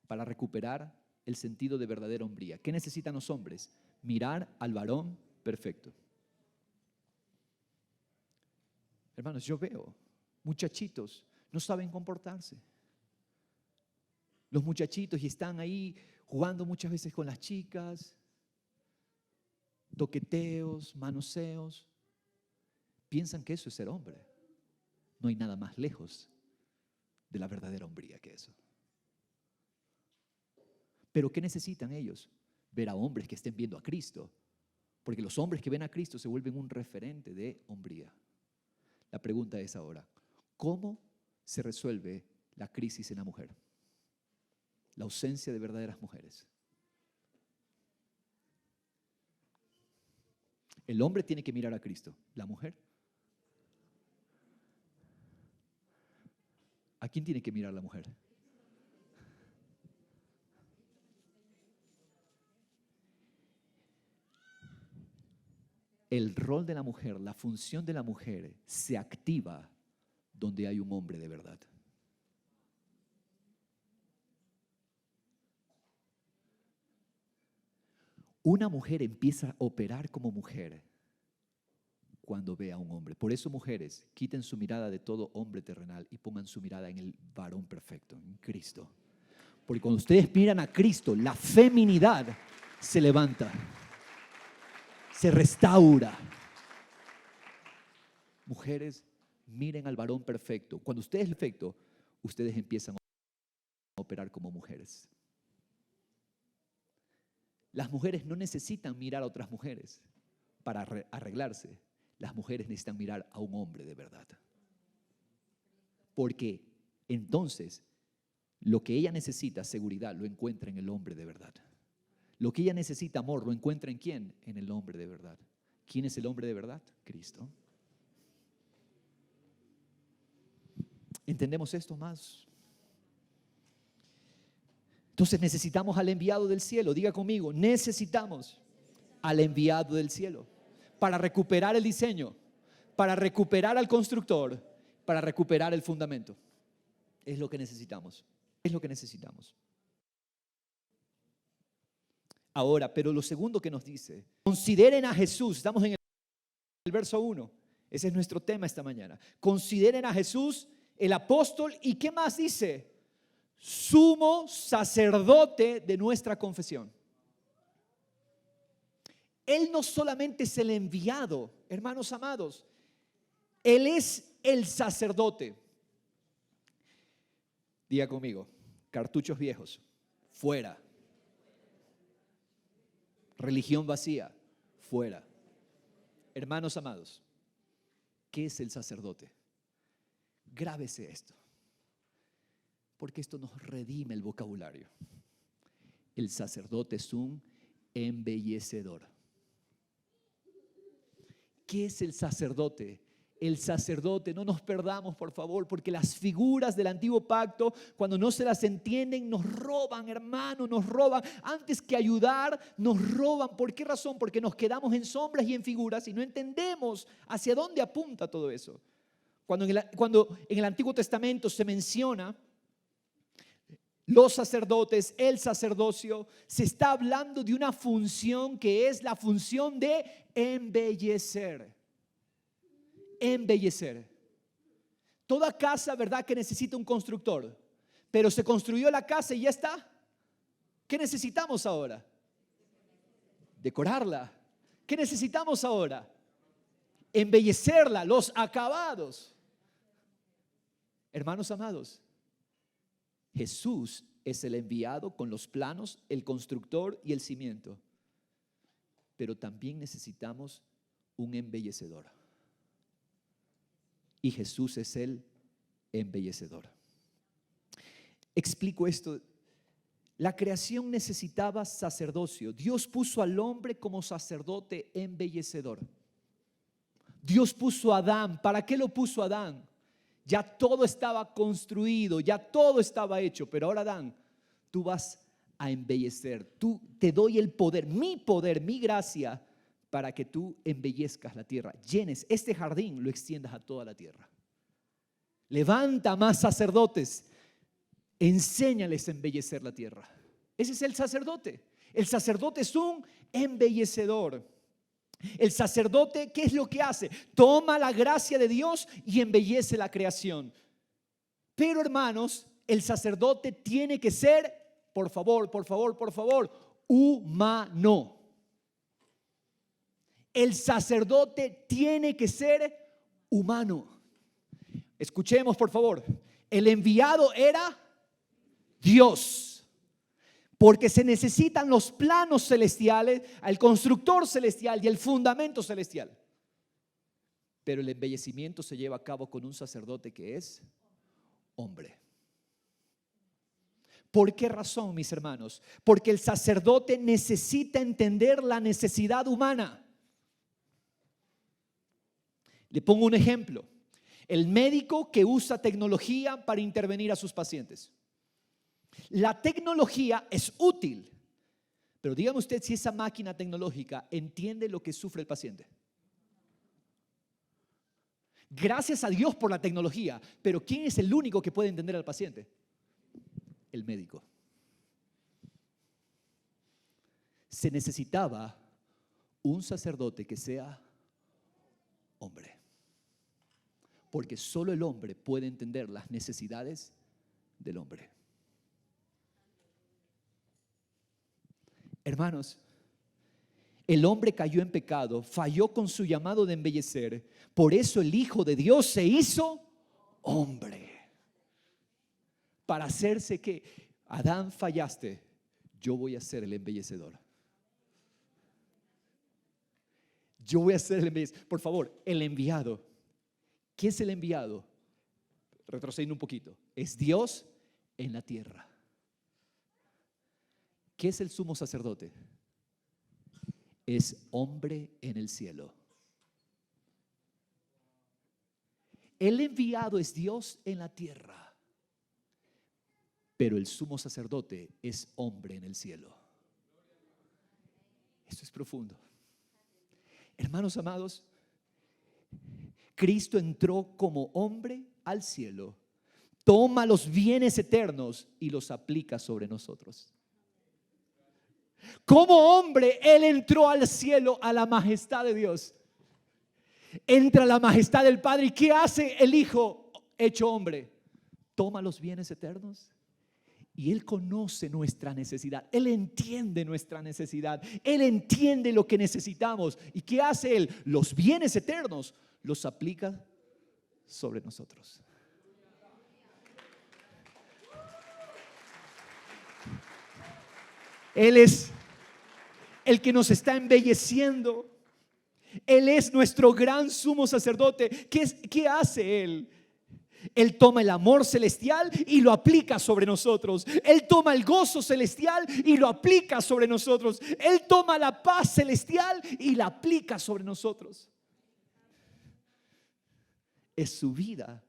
Para recuperar el sentido de verdadera hombría, ¿qué necesitan los hombres? Mirar al varón perfecto. Hermanos, yo veo muchachitos no saben comportarse. Los muchachitos y están ahí jugando muchas veces con las chicas, toqueteos, manoseos. Piensan que eso es ser hombre. No hay nada más lejos de la verdadera hombría que eso. Pero ¿qué necesitan ellos? Ver a hombres que estén viendo a Cristo. Porque los hombres que ven a Cristo se vuelven un referente de hombría. La pregunta es ahora, ¿cómo se resuelve la crisis en la mujer? La ausencia de verdaderas mujeres. El hombre tiene que mirar a Cristo. La mujer, ¿a quién tiene que mirar la mujer? El rol de la mujer, la función de la mujer se activa donde hay un hombre de verdad. Una mujer empieza a operar como mujer cuando ve a un hombre. Por eso, mujeres, quiten su mirada de todo hombre terrenal y pongan su mirada en el varón perfecto, en Cristo. Porque cuando ustedes miran a Cristo, la feminidad se levanta, se restaura. Mujeres, miren al varón perfecto. Cuando usted es perfecto, ustedes empiezan a operar como mujeres. Las mujeres no necesitan mirar a otras mujeres para arreglarse. Las mujeres necesitan mirar a un hombre de verdad. Porque entonces lo que ella necesita, seguridad, lo encuentra en el hombre de verdad. Lo que ella necesita, amor, lo encuentra en ¿quién? En el hombre de verdad. ¿Quién es el hombre de verdad? Cristo. ¿Entendemos esto más? Entonces necesitamos al enviado del cielo. Diga conmigo, necesitamos al enviado del cielo para recuperar el diseño, para recuperar al constructor, para recuperar el fundamento. Es lo que necesitamos. Es lo que necesitamos. Ahora, pero lo segundo que nos dice, consideren a Jesús. Estamos en el verso 1. Ese es nuestro tema esta mañana. Consideren a Jesús, el apóstol, ¿y qué más dice? Sumo sacerdote de nuestra confesión. Él no solamente es el enviado, hermanos amados, Él es el sacerdote. Diga conmigo, cartuchos viejos, fuera. Religión vacía, fuera. Hermanos amados, ¿qué es el sacerdote? Grábese esto, porque esto nos redime el vocabulario. El sacerdote es un embellecedor. ¿Qué es el sacerdote? El sacerdote, no nos perdamos por favor, porque las figuras del antiguo pacto, cuando no se las entienden, nos roban, hermano, nos roban. Antes que ayudar, nos roban. ¿Por qué razón? Porque nos quedamos en sombras y en figuras y no entendemos hacia dónde apunta todo eso. Cuando en el Antiguo Testamento se menciona los sacerdotes, el sacerdocio, se está hablando de una función que es la función de embellecer. Embellecer. Toda casa, ¿verdad?, que necesita un constructor, pero se construyó la casa y ya está. ¿Qué necesitamos ahora? Decorarla. ¿Qué necesitamos ahora? Embellecerla, los acabados. Hermanos amados, Jesús es el enviado con los planos, el constructor y el cimiento. Pero también necesitamos un embellecedor. Y Jesús es el embellecedor. Explico esto. La creación necesitaba sacerdocio. Dios puso al hombre como sacerdote embellecedor. Dios puso a Adán. ¿Para qué lo puso a Adán? Ya todo estaba construido, ya todo estaba hecho. Pero ahora, Adán, tú vas a embellecer. Tú te doy el poder, mi gracia, para que tú embellezcas la tierra. Llenes este jardín, lo extiendas a toda la tierra. Levanta más sacerdotes. Enséñales a embellecer la tierra. Ese es el sacerdote. El sacerdote es un embellecedor. El sacerdote, ¿qué es lo que hace? Toma la gracia de Dios y embellece la creación. Pero, hermanos, el sacerdote tiene que ser, por favor, humano. El sacerdote tiene que ser humano. Escuchemos, por favor. El enviado era Dios. Porque se necesitan los planos celestiales, el constructor celestial y el fundamento celestial. Pero el embellecimiento se lleva a cabo con un sacerdote que es hombre. ¿Por qué razón, mis hermanos? Porque el sacerdote necesita entender la necesidad humana. Le pongo un ejemplo. El médico que usa tecnología para intervenir a sus pacientes. La tecnología es útil, pero dígame usted si esa máquina tecnológica entiende lo que sufre el paciente. Gracias a Dios por la tecnología, pero ¿quién es el único que puede entender al paciente? El médico. Se necesitaba un sacerdote que sea hombre, porque solo el hombre puede entender las necesidades del hombre. Hermanos, el hombre cayó en pecado, falló con su llamado de embellecer. Por eso el Hijo de Dios se hizo hombre. Para hacerse que, Adán, fallaste, yo voy a ser el embellecedor. Yo voy a ser el embellecedor. Por favor, el enviado. ¿Qué es el enviado? Retrocediendo un poquito. Es Dios en la tierra. ¿Qué es el sumo sacerdote? Es hombre en el cielo. El enviado es Dios en la tierra, pero el sumo sacerdote es hombre en el cielo. Esto es profundo. Hermanos amados, Cristo entró como hombre al cielo, toma los bienes eternos y los aplica sobre nosotros. Como hombre, Él entró al cielo, a la majestad de Dios. Entra la majestad del Padre. ¿Y qué hace el Hijo hecho hombre? Toma los bienes eternos y Él conoce nuestra necesidad. Él entiende nuestra necesidad. Él entiende lo que necesitamos. ¿Y qué hace Él? Los bienes eternos los aplica sobre nosotros. Él es el que nos está embelleciendo. Él es nuestro gran sumo sacerdote. ¿Qué hace Él? Él toma el amor celestial y lo aplica sobre nosotros. Él toma el gozo celestial y lo aplica sobre nosotros. Él toma la paz celestial y la aplica sobre nosotros. Es su vida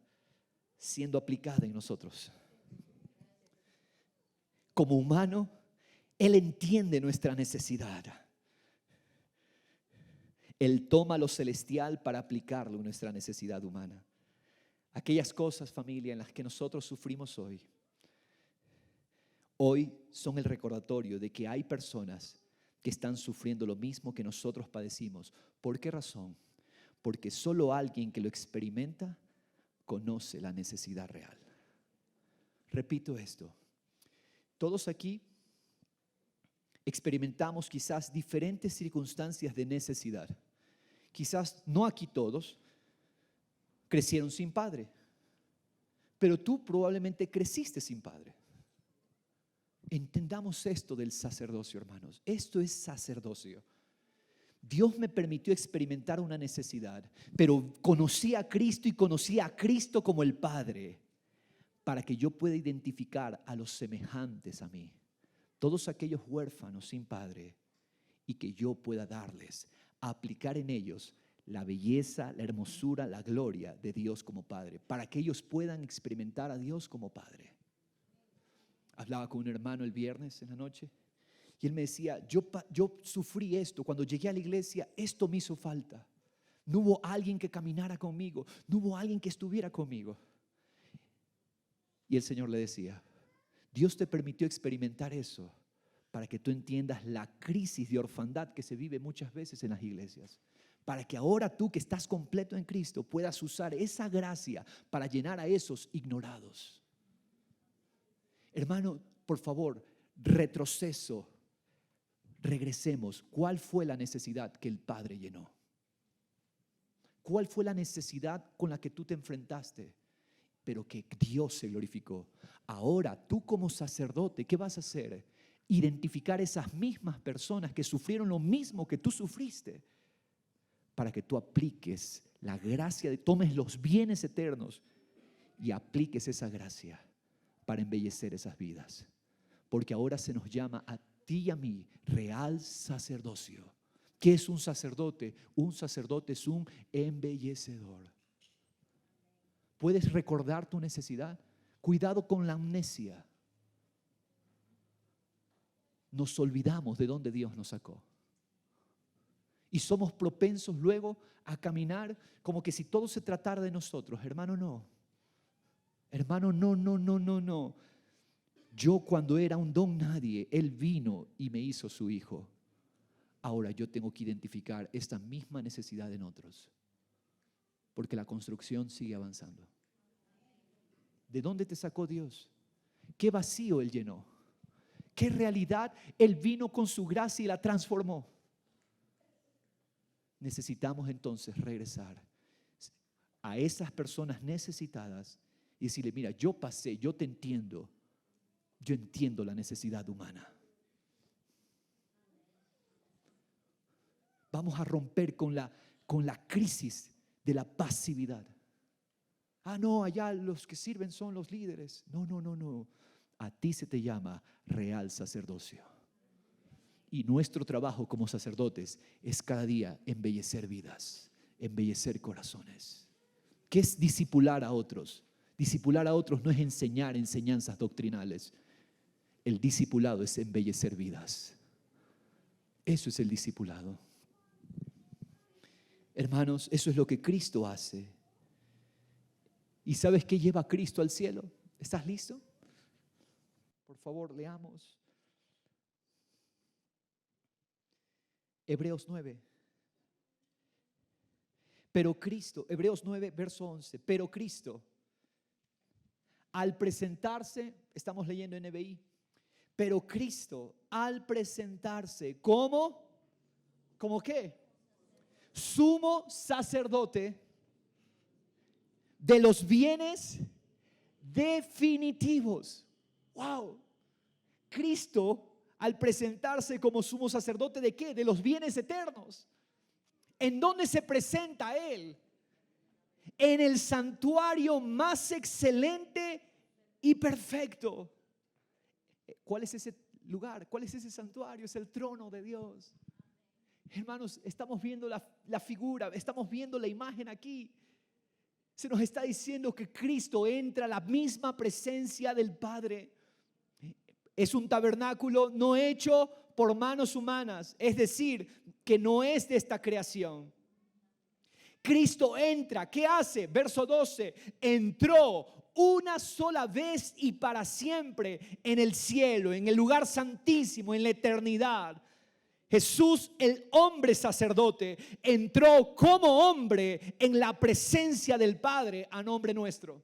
siendo aplicada en nosotros. Como humano, Él entiende nuestra necesidad. Él toma lo celestial para aplicarlo en nuestra necesidad humana. Aquellas cosas, familia, en las que nosotros sufrimos hoy son el recordatorio de que hay personas que están sufriendo lo mismo que nosotros padecimos. ¿Por qué razón? Porque solo alguien que lo experimenta conoce la necesidad real. Repito esto. Todos aquí experimentamos quizás diferentes circunstancias de necesidad. Quizás no aquí todos crecieron sin padre, pero tú probablemente creciste sin padre. Entendamos esto del sacerdocio, hermanos. Esto es sacerdocio. Dios me permitió experimentar una necesidad, pero conocí a Cristo y conocí a Cristo como el Padre para que yo pueda identificar a los semejantes a mí, todos aquellos huérfanos sin padre, y que yo pueda darles, aplicar en ellos la belleza, la hermosura, la gloria de Dios como Padre, para que ellos puedan experimentar a Dios como Padre. Hablaba con un hermano el viernes en la noche y él me decía, yo sufrí esto, cuando llegué a la iglesia, esto me hizo falta. No hubo alguien que caminara conmigo, no hubo alguien que estuviera conmigo. Y el Señor le decía, Dios te permitió experimentar eso para que tú entiendas la crisis de orfandad que se vive muchas veces en las iglesias. Para que ahora tú que estás completo en Cristo puedas usar esa gracia para llenar a esos ignorados. Hermano, por favor, retroceso, regresemos. ¿Cuál fue la necesidad que el Padre llenó? ¿Cuál fue la necesidad con la que tú te enfrentaste? Pero que Dios se glorificó. Ahora tú como sacerdote, ¿qué vas a hacer? Identificar esas mismas personas que sufrieron lo mismo que tú sufriste, para que tú apliques la gracia, tomes los bienes eternos y apliques esa gracia para embellecer esas vidas. Porque ahora se nos llama a ti y a mí real sacerdocio. ¿Qué es un sacerdote? Un sacerdote es un embellecedor. ¿Puedes recordar tu necesidad? Cuidado con la amnesia. Nos olvidamos de dónde Dios nos sacó. Y somos propensos luego a caminar como que si todo se tratara de nosotros. Hermano, no. Hermano, no. Yo cuando era un don nadie, Él vino y me hizo su hijo. Ahora yo tengo que identificar esta misma necesidad en otros. Porque la construcción sigue avanzando. ¿De dónde te sacó Dios? ¿Qué vacío Él llenó? ¿Qué realidad Él vino con su gracia y la transformó? Necesitamos entonces regresar a esas personas necesitadas y decirle, mira, yo pasé, yo te entiendo, yo entiendo la necesidad humana. Vamos a romper con la crisis de la pasividad. Ah, no, allá los que sirven son los líderes. No. A ti se te llama real sacerdocio. Y nuestro trabajo como sacerdotes es cada día embellecer vidas, embellecer corazones. ¿Qué es discipular a otros? Discipular a otros no es enseñar enseñanzas doctrinales. El discipulado es embellecer vidas. Eso es el discipulado. Hermanos, eso es lo que Cristo hace. ¿Y sabes qué lleva a Cristo al cielo? ¿Estás listo? Por favor, leamos. Hebreos 9. Pero Cristo, Hebreos 9, verso 11. Pero Cristo, al presentarse, estamos leyendo en NBI, pero Cristo, al presentarse como qué? Sumo sacerdote de los bienes definitivos. Wow. Cristo, al presentarse como sumo sacerdote ¿de qué? De los bienes eternos. ¿En dónde se presenta Él? En el santuario más excelente y perfecto. ¿Cuál es ese lugar? ¿Cuál es ese santuario? Es el trono de Dios. Hermanos, estamos viendo la figura, estamos viendo la imagen aquí. Se nos está diciendo que Cristo entra a la misma presencia del Padre. Es un tabernáculo no hecho por manos humanas, es decir, que no es de esta creación. Cristo entra, ¿qué hace? Verso 12, entró una sola vez y para siempre en el cielo, en el lugar santísimo, en la eternidad. Jesús, el hombre sacerdote, entró como hombre en la presencia del Padre a nombre nuestro.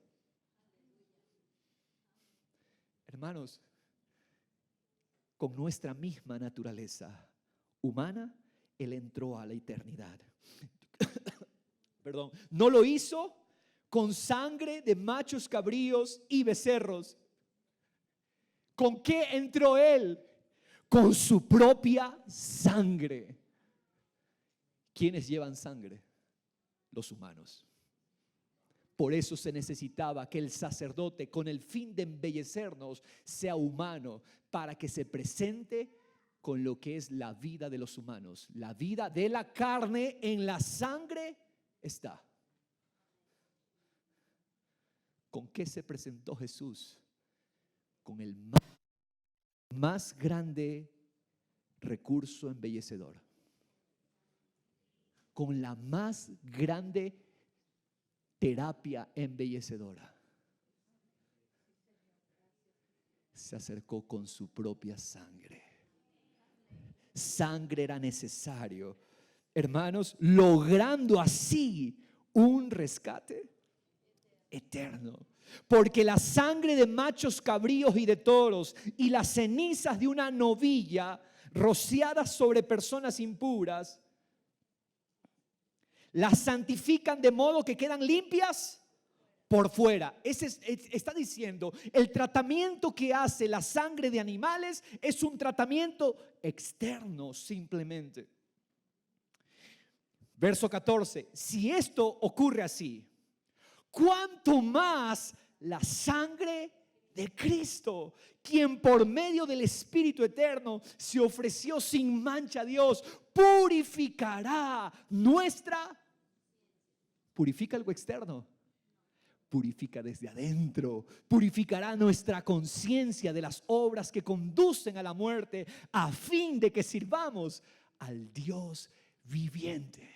Hermanos, con nuestra misma naturaleza humana, Él entró a la eternidad. Perdón, no lo hizo con sangre de machos cabríos y becerros. ¿Con qué entró Él? Con su propia sangre. ¿Quiénes llevan sangre? Los humanos. Por eso se necesitaba que el sacerdote, con el fin de embellecernos, sea humano, para que se presente con lo que es la vida de los humanos. La vida de la carne en la sangre está. ¿Con qué se presentó Jesús? Con el más grande recurso embellecedor. Con la más grande terapia embellecedora. Se acercó con su propia sangre. Sangre era necesario, hermanos, logrando así un rescate eterno. Porque la sangre de machos cabríos y de toros y las cenizas de una novilla rociadas sobre personas impuras las santifican de modo que quedan limpias por fuera. Está diciendo, el tratamiento que hace la sangre de animales es un tratamiento externo simplemente. Verso 14, si esto ocurre así, ¿cuánto más la sangre de Cristo, quien por medio del Espíritu Eterno se ofreció sin mancha a Dios, purificará purifica algo externo? Purifica desde adentro, purificará nuestra conciencia de las obras que conducen a la muerte, a fin de que sirvamos al Dios viviente.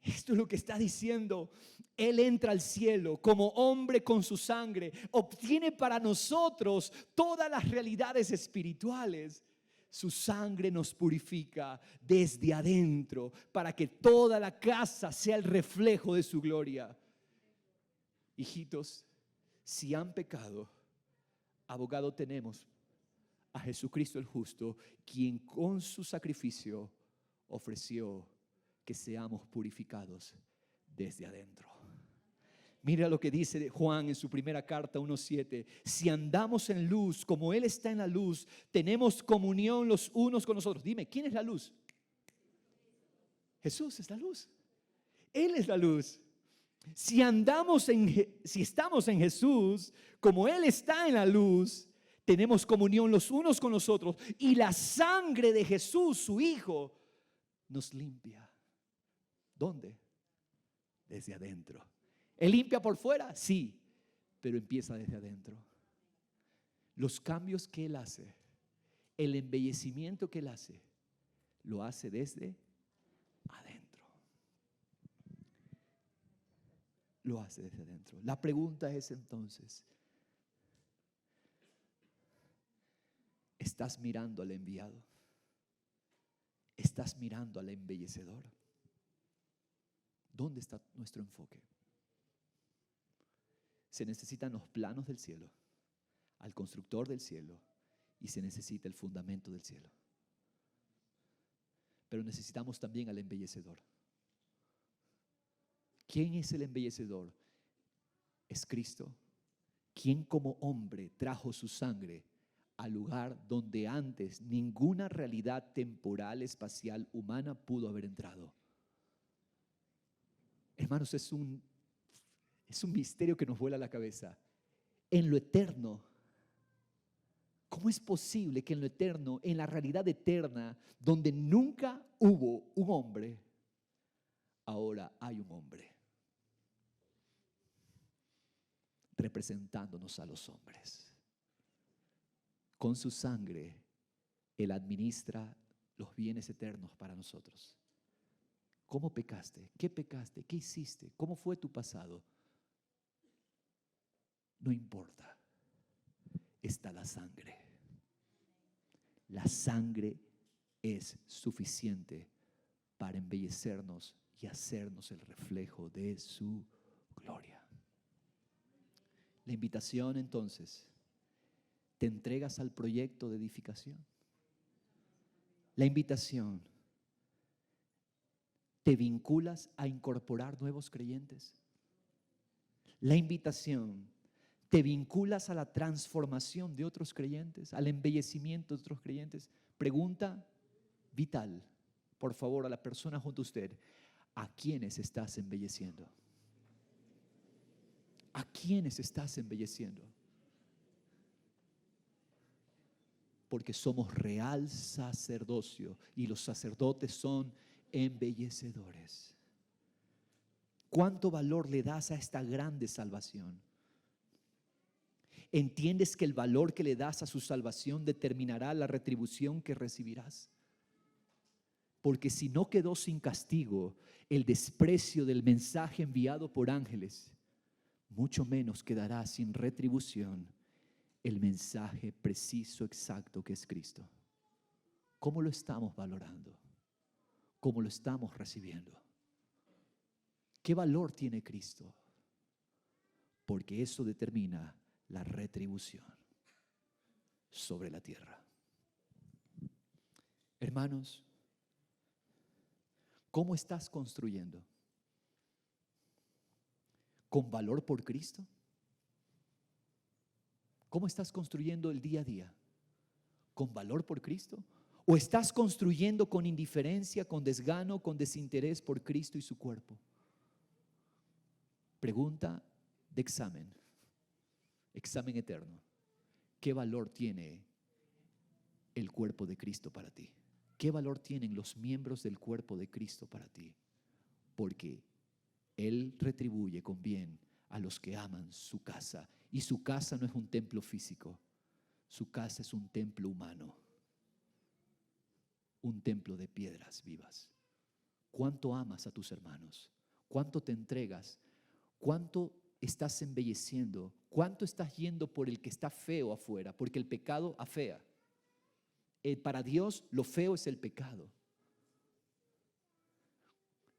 Esto es lo que está diciendo. Él entra al cielo como hombre con su sangre, obtiene para nosotros todas las realidades espirituales. Su sangre nos purifica desde adentro para que toda la casa sea el reflejo de su gloria. Hijitos, si han pecado, abogado tenemos a Jesucristo el justo, quien con su sacrificio ofreció que seamos purificados desde adentro. Mira lo que dice Juan en su primera carta 1:7. Si andamos en luz como Él está en la luz, tenemos comunión los unos con los otros. Dime, ¿quién es la luz? Jesús es la luz. Él es la luz. Si estamos en Jesús, como Él está en la luz, tenemos comunión los unos con los otros, y la sangre de Jesús, su Hijo, nos limpia. ¿Dónde? Desde adentro. ¿Él limpia por fuera? Sí, pero empieza desde adentro. Los cambios que Él hace, el embellecimiento que Él hace, lo hace desde adentro. Lo hace desde adentro. La pregunta es entonces, ¿estás mirando al enviado? ¿Estás mirando al embellecedor? ¿Dónde está nuestro enfoque? Se necesitan los planos del cielo, al constructor del cielo, y se necesita el fundamento del cielo. Pero necesitamos también al embellecedor. ¿Quién es el embellecedor? Es Cristo, quien como hombre trajo su sangre al lugar donde antes ninguna realidad temporal, espacial, humana pudo haber entrado. Hermanos, es un misterio que nos vuela la cabeza. En lo eterno, ¿cómo es posible que en lo eterno, en la realidad eterna, donde nunca hubo un hombre, ahora hay un hombre representándonos a los hombres? Con su sangre, Él administra los bienes eternos para nosotros. ¿Cómo pecaste? ¿Qué pecaste? ¿Qué hiciste? ¿Cómo fue tu pasado? No importa. Está la sangre. La sangre es suficiente para embellecernos y hacernos el reflejo de su gloria. La invitación entonces, ¿te entregas al proyecto de edificación? La invitación, ¿te vinculas a incorporar nuevos creyentes? La invitación, ¿te vinculas a la transformación de otros creyentes, al embellecimiento de otros creyentes? Pregunta vital, por favor, a la persona junto a usted: ¿a quiénes estás embelleciendo? ¿A quiénes estás embelleciendo? porque somos real sacerdocio y los sacerdotes son embellecedores. ¿Cuánto valor le das a esta grande salvación? ¿Entiendes que el valor que le das a su salvación determinará la retribución que recibirás? Porque si no quedó sin castigo el desprecio del mensaje enviado por ángeles, mucho menos quedará sin retribución el mensaje preciso, exacto que es Cristo. ¿Cómo lo estamos valorando? ¿Cómo lo estamos recibiendo? ¿Qué valor tiene Cristo? Porque eso determina la retribución sobre la tierra. Hermanos, ¿cómo estás construyendo? ¿Con valor por Cristo? ¿Cómo estás construyendo el día a día? ¿Con valor por Cristo? ¿O estás construyendo con indiferencia, con desgano, con desinterés por Cristo y su cuerpo? Pregunta de examen eterno. ¿Qué valor tiene el cuerpo de Cristo para ti? ¿Qué valor tienen los miembros del cuerpo de Cristo para ti? Porque Él retribuye con bien a los que aman su casa. Y su casa no es un templo físico, su casa es un templo humano, un templo de piedras vivas. ¿Cuánto amas a tus hermanos? ¿Cuánto te entregas? ¿Cuánto estás embelleciendo? ¿Cuánto estás yendo por el que está feo afuera? Porque el pecado afea. Para Dios lo feo es el pecado.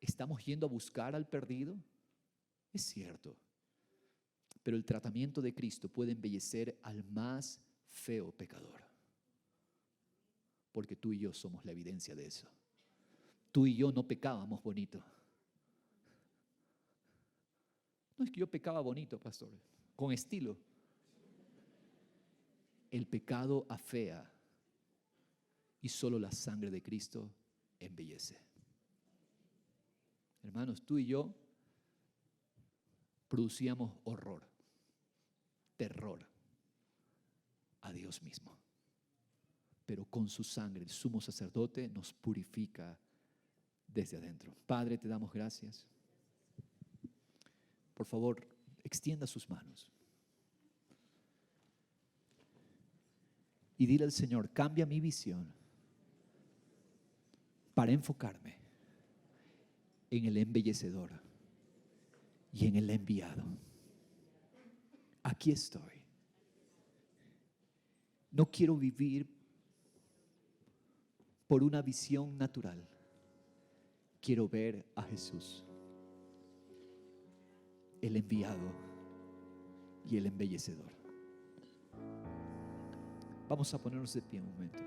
¿Estamos yendo a buscar al perdido? Es cierto. Pero el tratamiento de Cristo puede embellecer al más feo pecador. Porque tú y yo somos la evidencia de eso. Tú y yo no pecábamos bonito. No es que yo pecaba bonito, pastor, con estilo. El pecado afea y solo la sangre de Cristo embellece. Hermanos, tú y yo producíamos horror, terror a Dios mismo. Pero con su sangre el sumo sacerdote nos purifica desde adentro. Padre, te damos gracias. Por favor, extienda sus manos. Y dile al Señor, cambia mi visión para enfocarme en el embellecedor y en el enviado. Aquí estoy. No quiero vivir por una visión natural. Quiero ver a Jesús, el enviado y el embellecedor. Vamos a ponernos de pie un momento.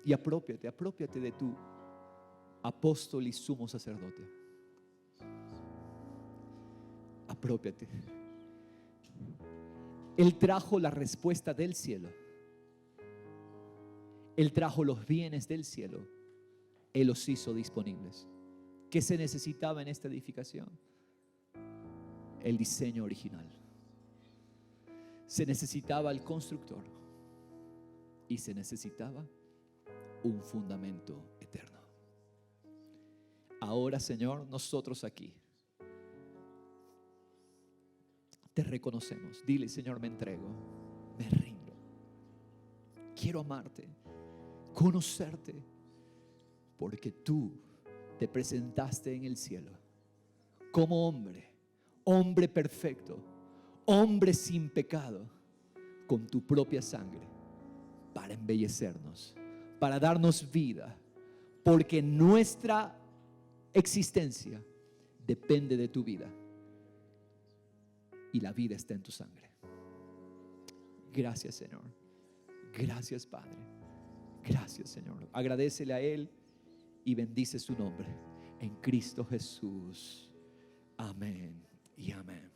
Y apropiate de tu apóstol y sumo sacerdote. Apropiate. Él trajo la respuesta del cielo. Él trajo los bienes del cielo. Él los hizo disponibles. ¿Qué se necesitaba en esta edificación? El diseño original. Se necesitaba el constructor y se necesitaba un fundamento eterno. Ahora, Señor, nosotros aquí te reconocemos. Dile, Señor, me entrego, me rindo. Quiero amarte, conocerte, porque tú te presentaste en el cielo como hombre, hombre perfecto, hombre sin pecado, con tu propia sangre, para embellecernos, para darnos vida, porque nuestra existencia depende de tu vida y la vida está en tu sangre. Gracias, Señor. Gracias, Padre. Gracias, Señor. Agradécele a Él y bendice su nombre en Cristo Jesús. Amén y amén.